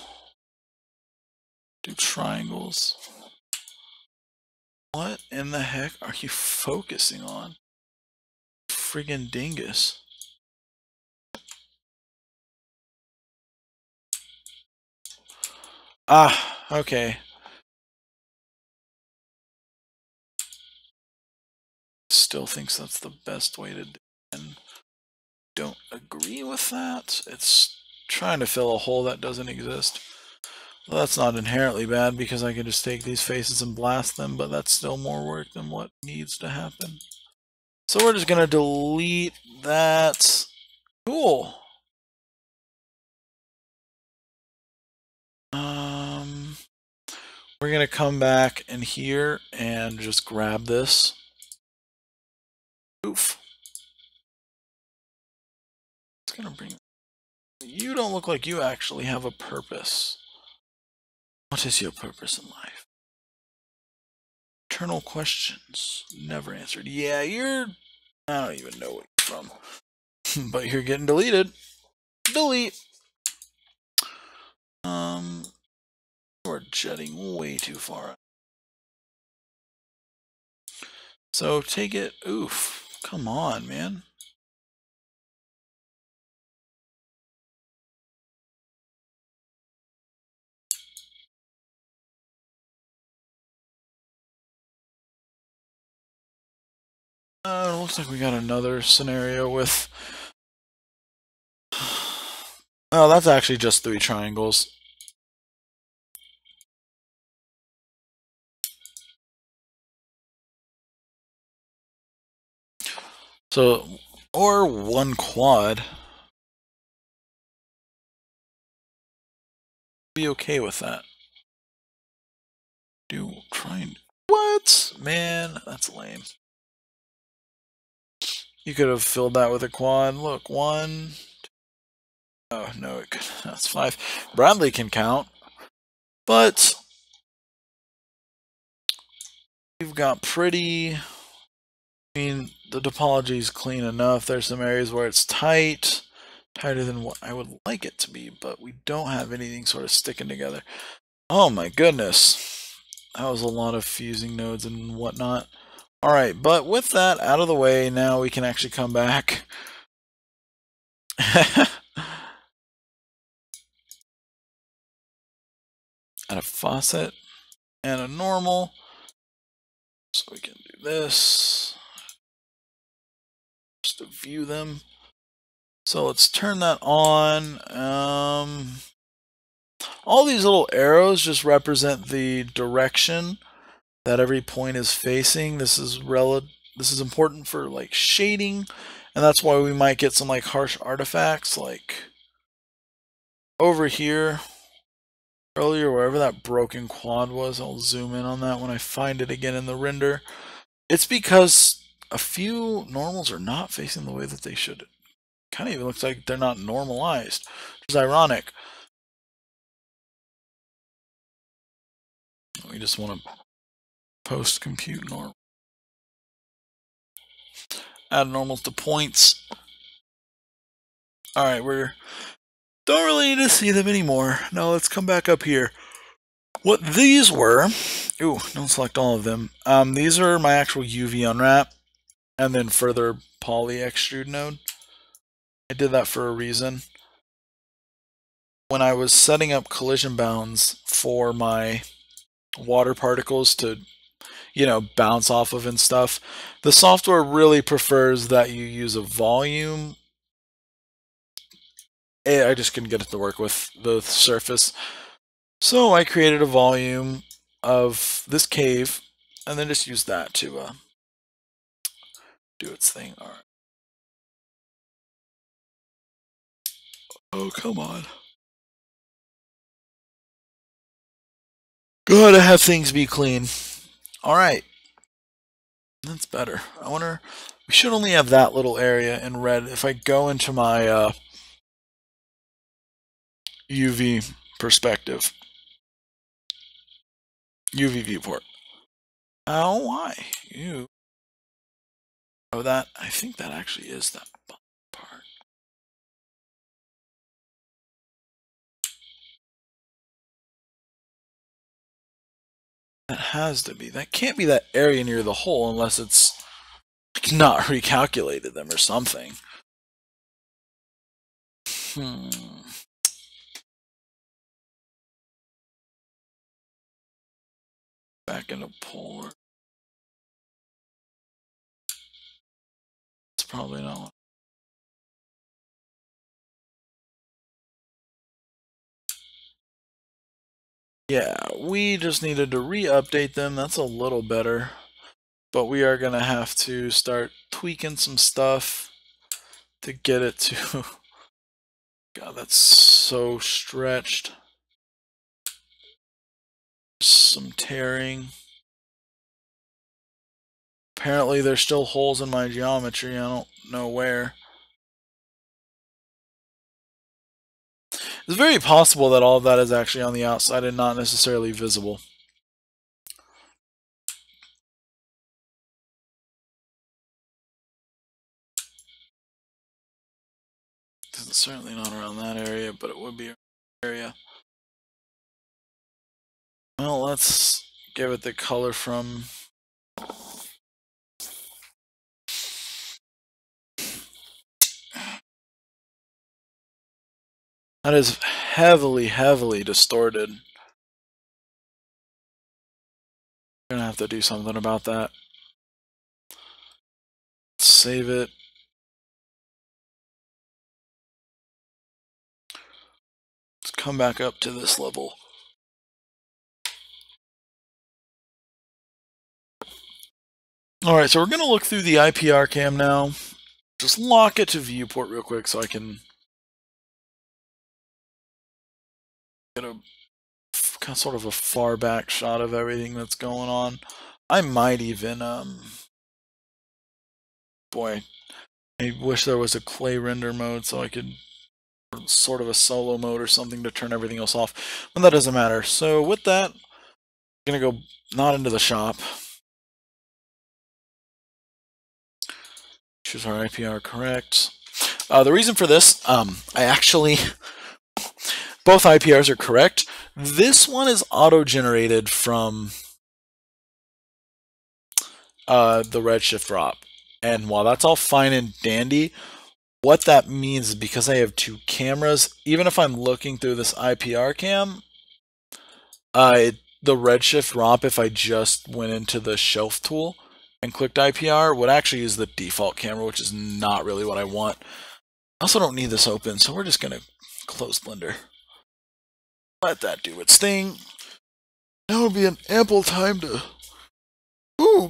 Do triangles. What in the heck are you focusing on? Friggin' dingus. Ah, okay. Still thinks that's the best way to do it. And don't agree with that. It's trying to fill a hole that doesn't exist. Well, that's not inherently bad because I can just take these faces and blast them, but that's still more work than what needs to happen. So we're just gonna delete that. Cool. We're gonna come back in here and just grab this. Oof. It's gonna bring. You don't look like you actually have a purpose. What is your purpose in life? Eternal questions never answered. Yeah, I don't even know what you're from. But you're getting deleted. Delete. We're jetting way too far. So take it. Oof. Come on, man. Looks like we got another scenario with. Oh, that's actually just 3 triangles. So, or 1 quad. Be okay with that. What? Man, that's lame. You could have filled that with a quad. Look, 1. Oh, no, it could. That's 5. Bradley can count. But we've got pretty. I mean, the topology is clean enough. There's some areas where it's tight. Tighter than what I would like it to be, but we don't have anything sort of sticking together. Oh my goodness. That was a lot of fusing nodes and whatnot. Alright, but with that out of the way, now we can actually come back. Add a faucet and a normal. So we can do this. Just to view them. So let's turn that on. All these little arrows just represent the direction that every point is facing. This is important for like shading, and that's why we might get some like harsh artifacts like over here earlier, wherever that broken quad was. I'll zoom in on that when I find it again in the render. It's because a few normals are not facing the way that they should. Kind of even looks like they're not normalized, which is ironic. We just want to post compute norm. Add normals to points. Alright, we're don't really need to see them anymore. Now let's come back up here. What these were, ooh, don't select all of them. These are my actual UV unwrap and then further poly extrude node. I did that for a reason. When I was setting up collision bounds for my water particles to, bounce off of and stuff, the software really prefers that you use a volume. I just couldn't get it to work with the surface. So I created a volume of this cave and then just used that to do its thing. All right. Oh, come on. Gotta have things be clean. All right. That's better. I wonder, we should only have that little area in red. If I go into my UV perspective, UV viewport. Oh, why? Oh, I think that actually is that part. That has to be. That can't be that area near the hole unless it's not recalculated them or something. Back into polar. It's probably not. Yeah, we just needed to re-update them. That's a little better. But we are going to have to start tweaking some stuff to get it to... God, that's so stretched. Some tearing. Apparently there's still holes in my geometry. I don't know where. It's very possible that all of that is actually on the outside and not necessarily visible. It's certainly not around that area, but it would be an area. Well, let's give it the color from... That is heavily, heavily distorted. Gonna have to do something about that. Save it. Let's come back up to this level. Alright, so we're going to look through the IPR cam now. Just lock it to viewport real quick so I can get a kind of sort of a far back shot of everything that's going on. I might even, boy, I wish there was a clay render mode so I could, sort of a solo mode or something to turn everything else off, but that doesn't matter. So with that, I'm going to go not into the shop. Choose our IPR correct. The reason for this, I actually, both IPRs are correct. This one is auto-generated from the redshift drop. And while that's all fine and dandy, what that means is because I have two cameras, even if I'm looking through this IPR cam, the redshift drop, if I just went into the shelf tool and clicked IPR, would actually use the default camera, which is not really what I want. I also don't need this open, so we're just going to close Blender. Let that do its thing. Now would be an ample time to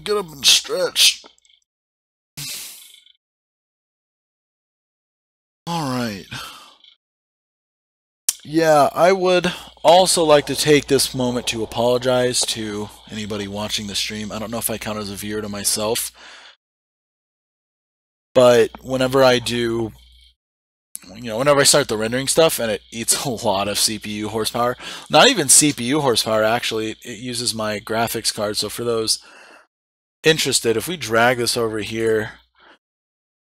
get up and stretch. Alright. Yeah, I would also like to take this moment to apologize to anybody watching the stream. I don't know if I count as a viewer to myself, but whenever I do, whenever I start the rendering stuff and it eats a lot of CPU horsepower, not even CPU horsepower actually, it uses my graphics card. So for those interested, if we drag this over here,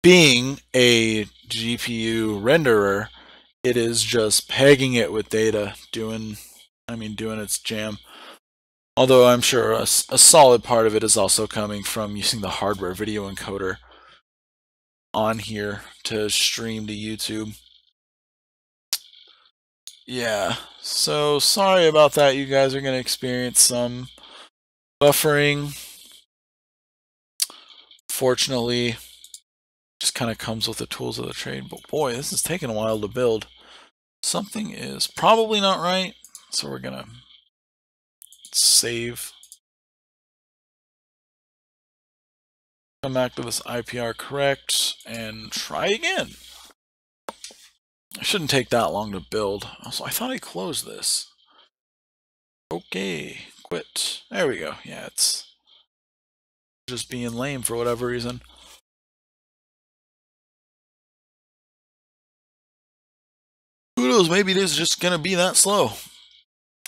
being a GPU renderer, it is just pegging it with data, doing its jam. Although I'm sure a solid part of it is also coming from using the hardware video encoder on here to stream to YouTube. Yeah, so sorry about that. You guys are going to experience some buffering. Fortunately, just kind of comes with the tools of the trade. But boy, this is taking a while to build. Something is probably not right, so we're going to save. Come back to this IPR correct and try again. It shouldn't take that long to build. Also, I thought I closed this. Okay, quit. There we go. Yeah, it's just being lame for whatever reason. Who knows, maybe it is just gonna be that slow.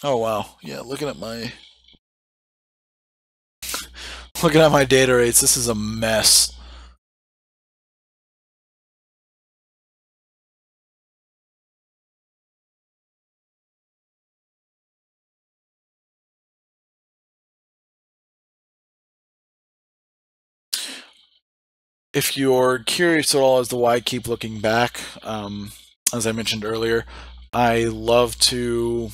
Oh wow, yeah, looking at my data rates, this is a mess. If you're curious at all as to why I keep looking back, as I mentioned earlier, I love to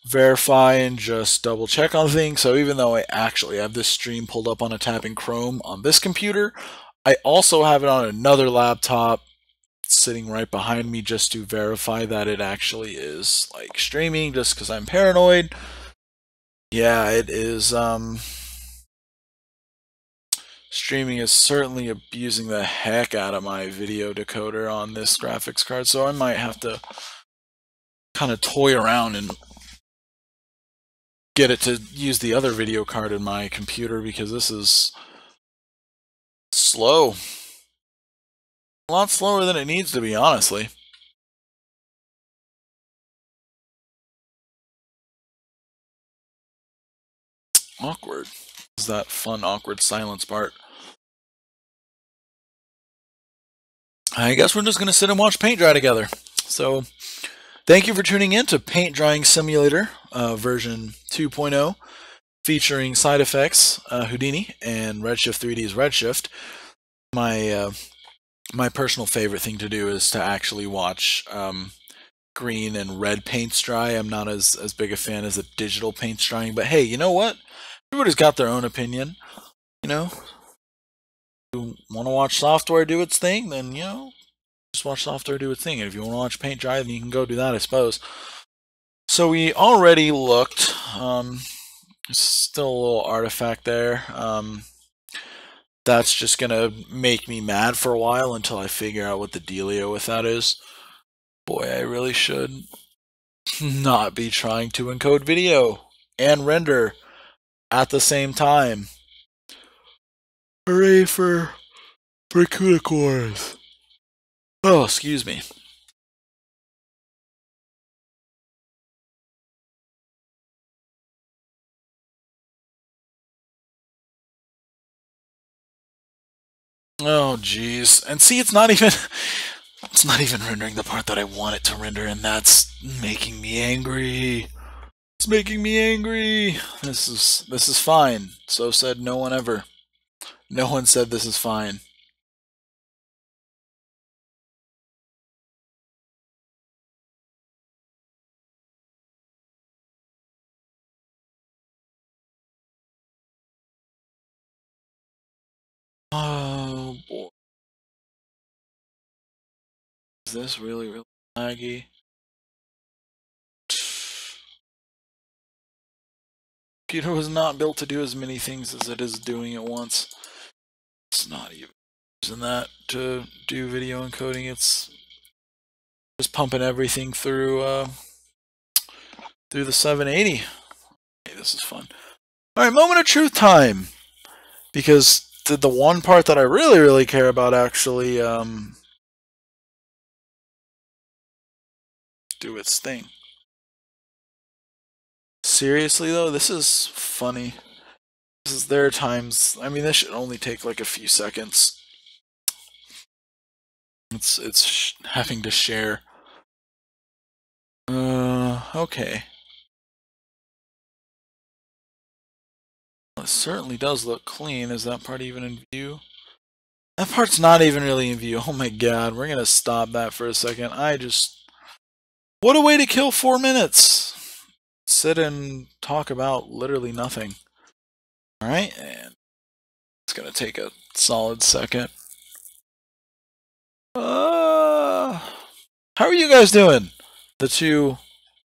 verify and just double check on things. So even though I actually have this stream pulled up on a tab in Chrome on this computer, I also have it on another laptop sitting right behind me just to verify that it actually is like streaming, just because I'm paranoid. Yeah, it is. Streaming is certainly abusing the heck out of my video decoder on this graphics card, so I might have to kind of toy around and get it to use the other video card in my computer, because this is slow. A lot slower than it needs to be, honestly. Awkward. This is that fun, awkward silence part. I guess we're just going to sit and watch paint dry together. So, thank you for tuning in to Paint Drying Simulator. version 2.0, featuring side effects, Houdini, and Redshift 3D's Redshift. My personal favorite thing to do is to actually watch green and red paints dry. I'm not as big a fan as the digital paints drying, but hey, you know what? Everybody's got their own opinion. You know, you want to watch software do its thing, then just watch software do its thing. And if you want to watch paint dry, then you can go do that, I suppose. So we already looked. Still a little artifact there. That's just gonna make me mad for a while until I figure out what the dealio with that is. Boy, I really should not be trying to encode video and render at the same time. Hooray for Cores. Oh, excuse me. Oh, jeez. And see, it's not even rendering the part that I want it to render, and that's making me angry. It's making me angry. This is fine. So said no one ever. No one said this is fine. Oh boy. Is this really laggy? Computer was not built to do as many things as it is doing at once. It's not even using that to do video encoding. It's just pumping everything through the 780. Hey, this is fun. All right, moment of truth time, because the one part that I really care about actually do its thing. Seriously though, this is funny. There are times. I mean, this should only take like a few seconds. It's having to share. Okay. Well, it certainly does look clean. Is that part even in view? That part's not even really in view. Oh my god, we're gonna stop that for a second. What a way to kill 4 minutes! Sit and talk about literally nothing. Alright, and it's gonna take a solid second. How are you guys doing? The two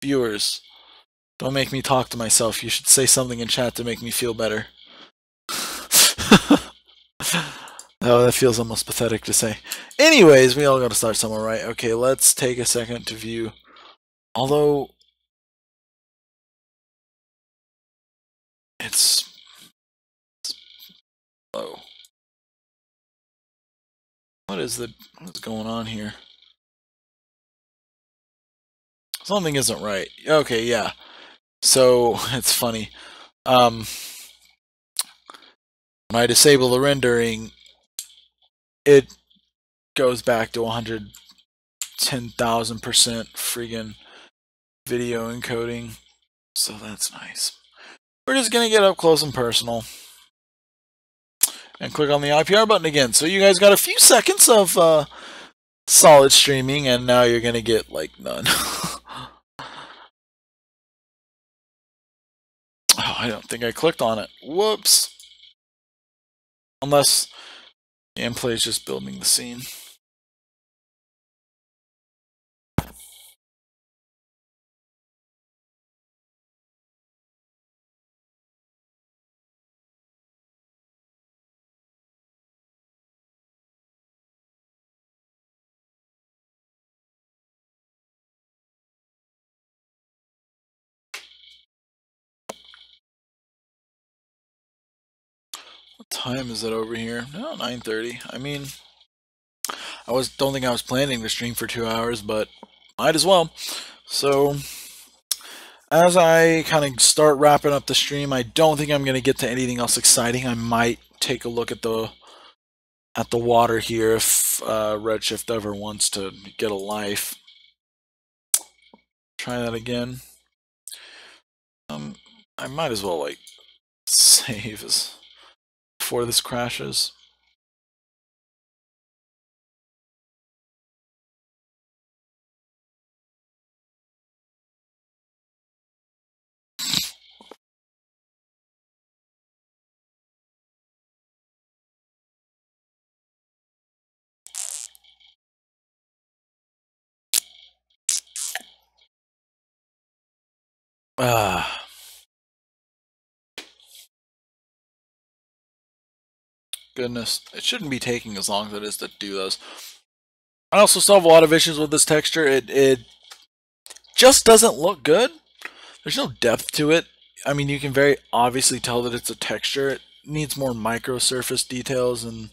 viewers. Don't make me talk to myself. You should say something in chat to make me feel better. Oh, that feels almost pathetic to say. Anyways, we all gotta start somewhere, right? Okay, let's take a second to view. Although it's low. What's going on here? Something isn't right. Okay, yeah. So it's funny. When I disable the rendering, it goes back to 110,000% friggin' video encoding. So that's nice. We're just gonna get up close and personal and click on the IPR button again. So you guys got a few seconds of solid streaming, and now you're gonna get like none. Oh, I don't think I clicked on it. Whoops. Unless gameplay is just building the scene. What time is it over here? No, 9:30. I mean, don't think I was planning to stream for 2 hours, but might as well. So, as I kind of start wrapping up the stream, I don't think I'm going to get to anything else exciting. I might take a look at the water here if Redshift ever wants to get a life. Try that again. I might as well like save before this crashes. Ah. Goodness, it shouldn't be taking as long as it is to do those. I also still have a lot of issues with this texture. It just doesn't look good. There's no depth to it. I mean, you can very obviously tell that it's a texture. It needs more micro surface details and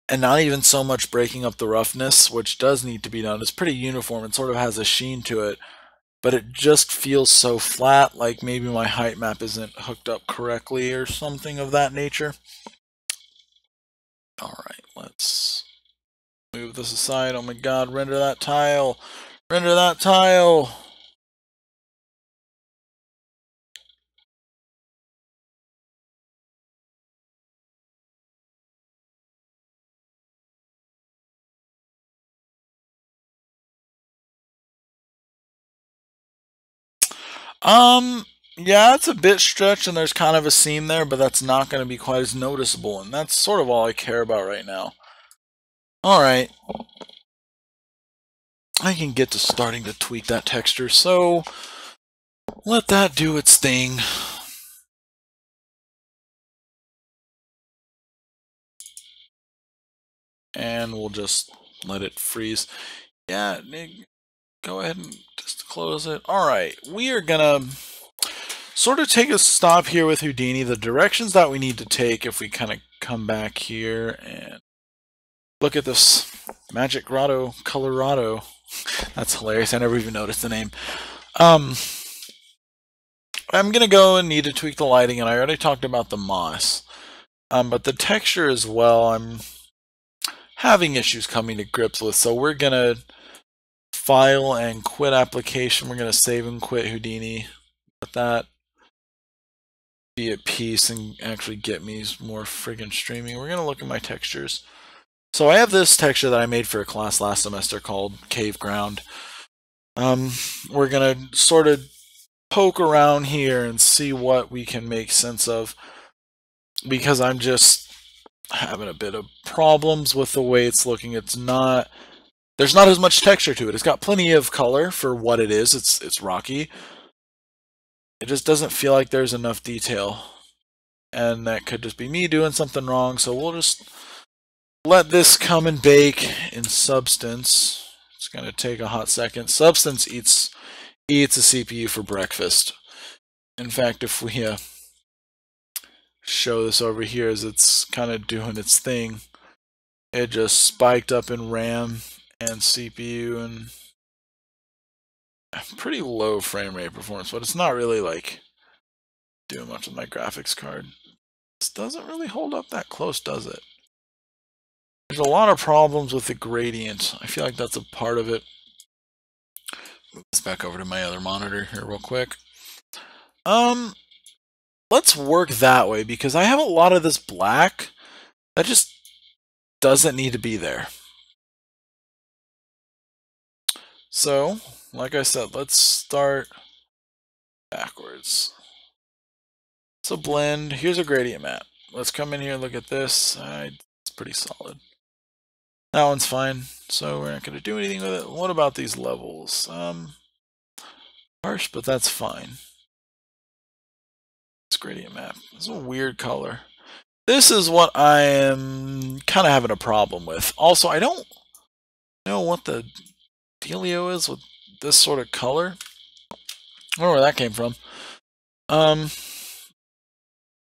not even so much breaking up the roughness, which does need to be done. It's pretty uniform. It sort of has a sheen to it, but it just feels so flat, like maybe my height map isn't hooked up correctly or something of that nature. Alright, let's move this aside. Oh my god, render that tile! Render that tile! Yeah, it's a bit stretched and there's kind of a seam there, but that's not going to be quite as noticeable, and that's sort of all I care about right now. Alright. I can get to starting to tweak that texture, so let that do its thing. And we'll just let it freeze. Yeah, go ahead and just close it. Alright, we are gonna sort of take a stop here with Houdini. The directions that we need to take, if we kind of come back here and look at this Magic Grotto Colorado. That's hilarious. I never even noticed the name. I'm gonna go and need to tweak the lighting, and I already talked about the moss. But the texture as well, I'm having issues coming to grips with. So we're gonna file and quit application. We're gonna save and quit Houdini. Let that be at peace and actually get me more friggin' streaming. We're gonna look at my textures. So I have this texture that I made for a class last semester called Cave Ground. We're gonna sort of poke around here and see what we can make sense of, because I'm just having a bit of problems with the way it's looking. There's not as much texture to it. It's got plenty of color for what it is. It's rocky. It just doesn't feel like there's enough detail, and that could just be me doing something wrong. So we'll just let this come and bake in Substance. It's gonna take a hot second. Substance eats a CPU for breakfast. In fact, if we show this over here as it's kind of doing its thing, it just spiked up in RAM and CPU and pretty low frame rate performance, but it's not really like doing much with my graphics card. This doesn't really hold up that close, does it? There's a lot of problems with the gradient. I feel like that's a part of it. Move this back over to my other monitor here real quick. Let's work that way, because I have a lot of this black that just doesn't need to be there. So, like I said, let's start backwards. So blend, here's a gradient map. Let's come in here and look at this. It's pretty solid. That one's fine, so we're not going to do anything with it. What about these levels? Harsh, but that's fine. This gradient map. It's a weird color. This is what I am kind of having a problem with. Also, I don't know what the dealio is with this sort of color. I don't know where that came from.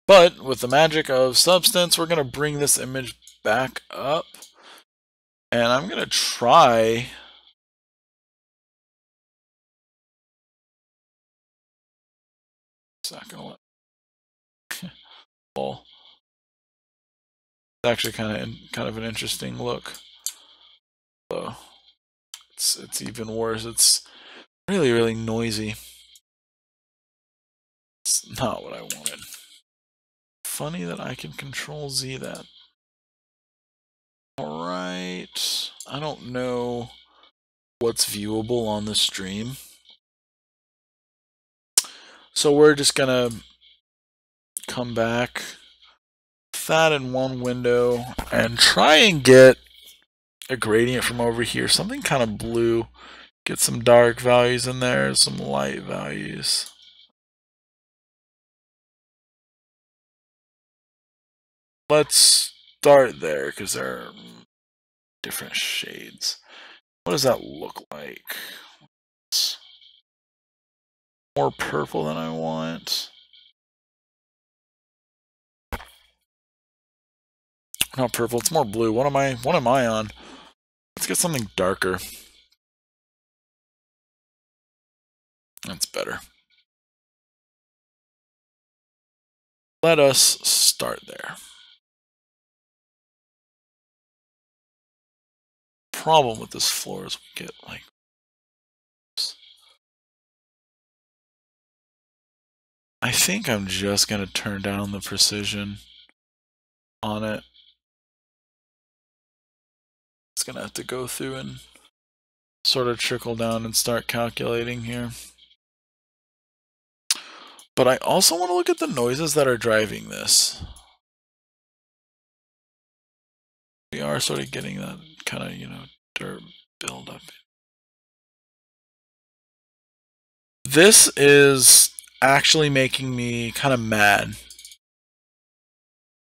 But with the magic of Substance, we're going to bring this image back up. And I'm going to try... It's not going to let... well, it's actually kind of an interesting look. So it's even worse. It's really, really noisy. That's not what I wanted. Funny that I can Control Z that. Alright. I don't know what's viewable on the stream. So we're just gonna come back, that in one window, and try and get a gradient from over here. Something kind of blue. Get some dark values in there, some light values. Let's start there because there are different shades. What does that look like? It's more purple than I want. Not purple, it's more blue. What am I on? Let's get something darker. That's better. Let us start there. Problem with this floor is we get like I think I'm just gonna turn down the precision on it. It's gonna have to go through and sort of trickle down and start calculating here. But I also want to look at the noises that are driving this. We are sort of getting that kind of, dirt buildup. This is actually making me kind of mad.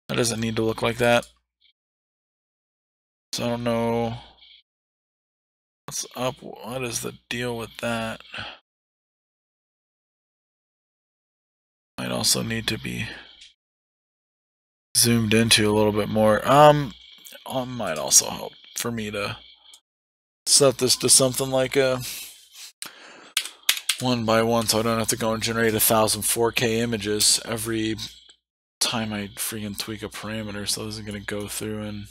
That doesn't need to look like that. So I don't know what's up. What is the deal with that? Might also need to be zoomed into a little bit more. Might also help for me to set this to something like a 1x1 so I don't have to go and generate 1,000 4K images every time I freaking tweak a parameter. So this is going to go through and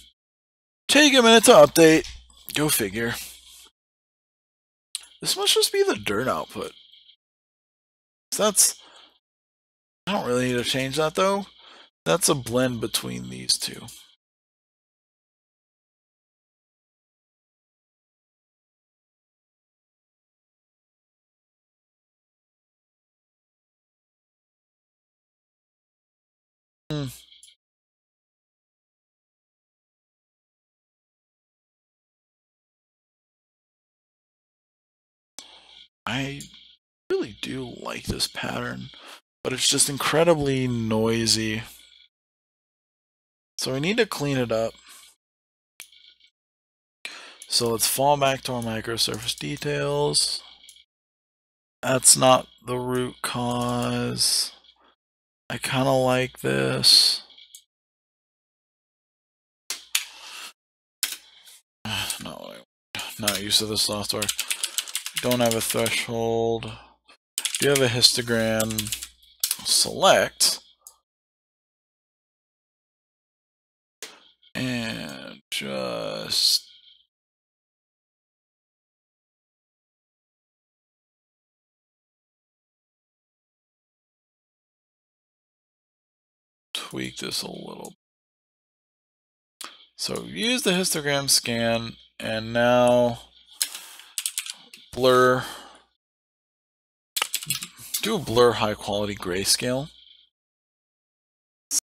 take a minute to update. Go figure. This must just be the dirt output. So I don't really need to change that though. That's a blend between these two. I really do like this pattern, but it's just incredibly noisy. So we need to clean it up. So let's fall back to our microsurface details. That's not the root cause. I kind of like this. Not used to this software. Don't have a threshold. Do you have a histogram? Select. And just tweak this a little. So use the histogram scan and now blur. Do a blur high quality grayscale.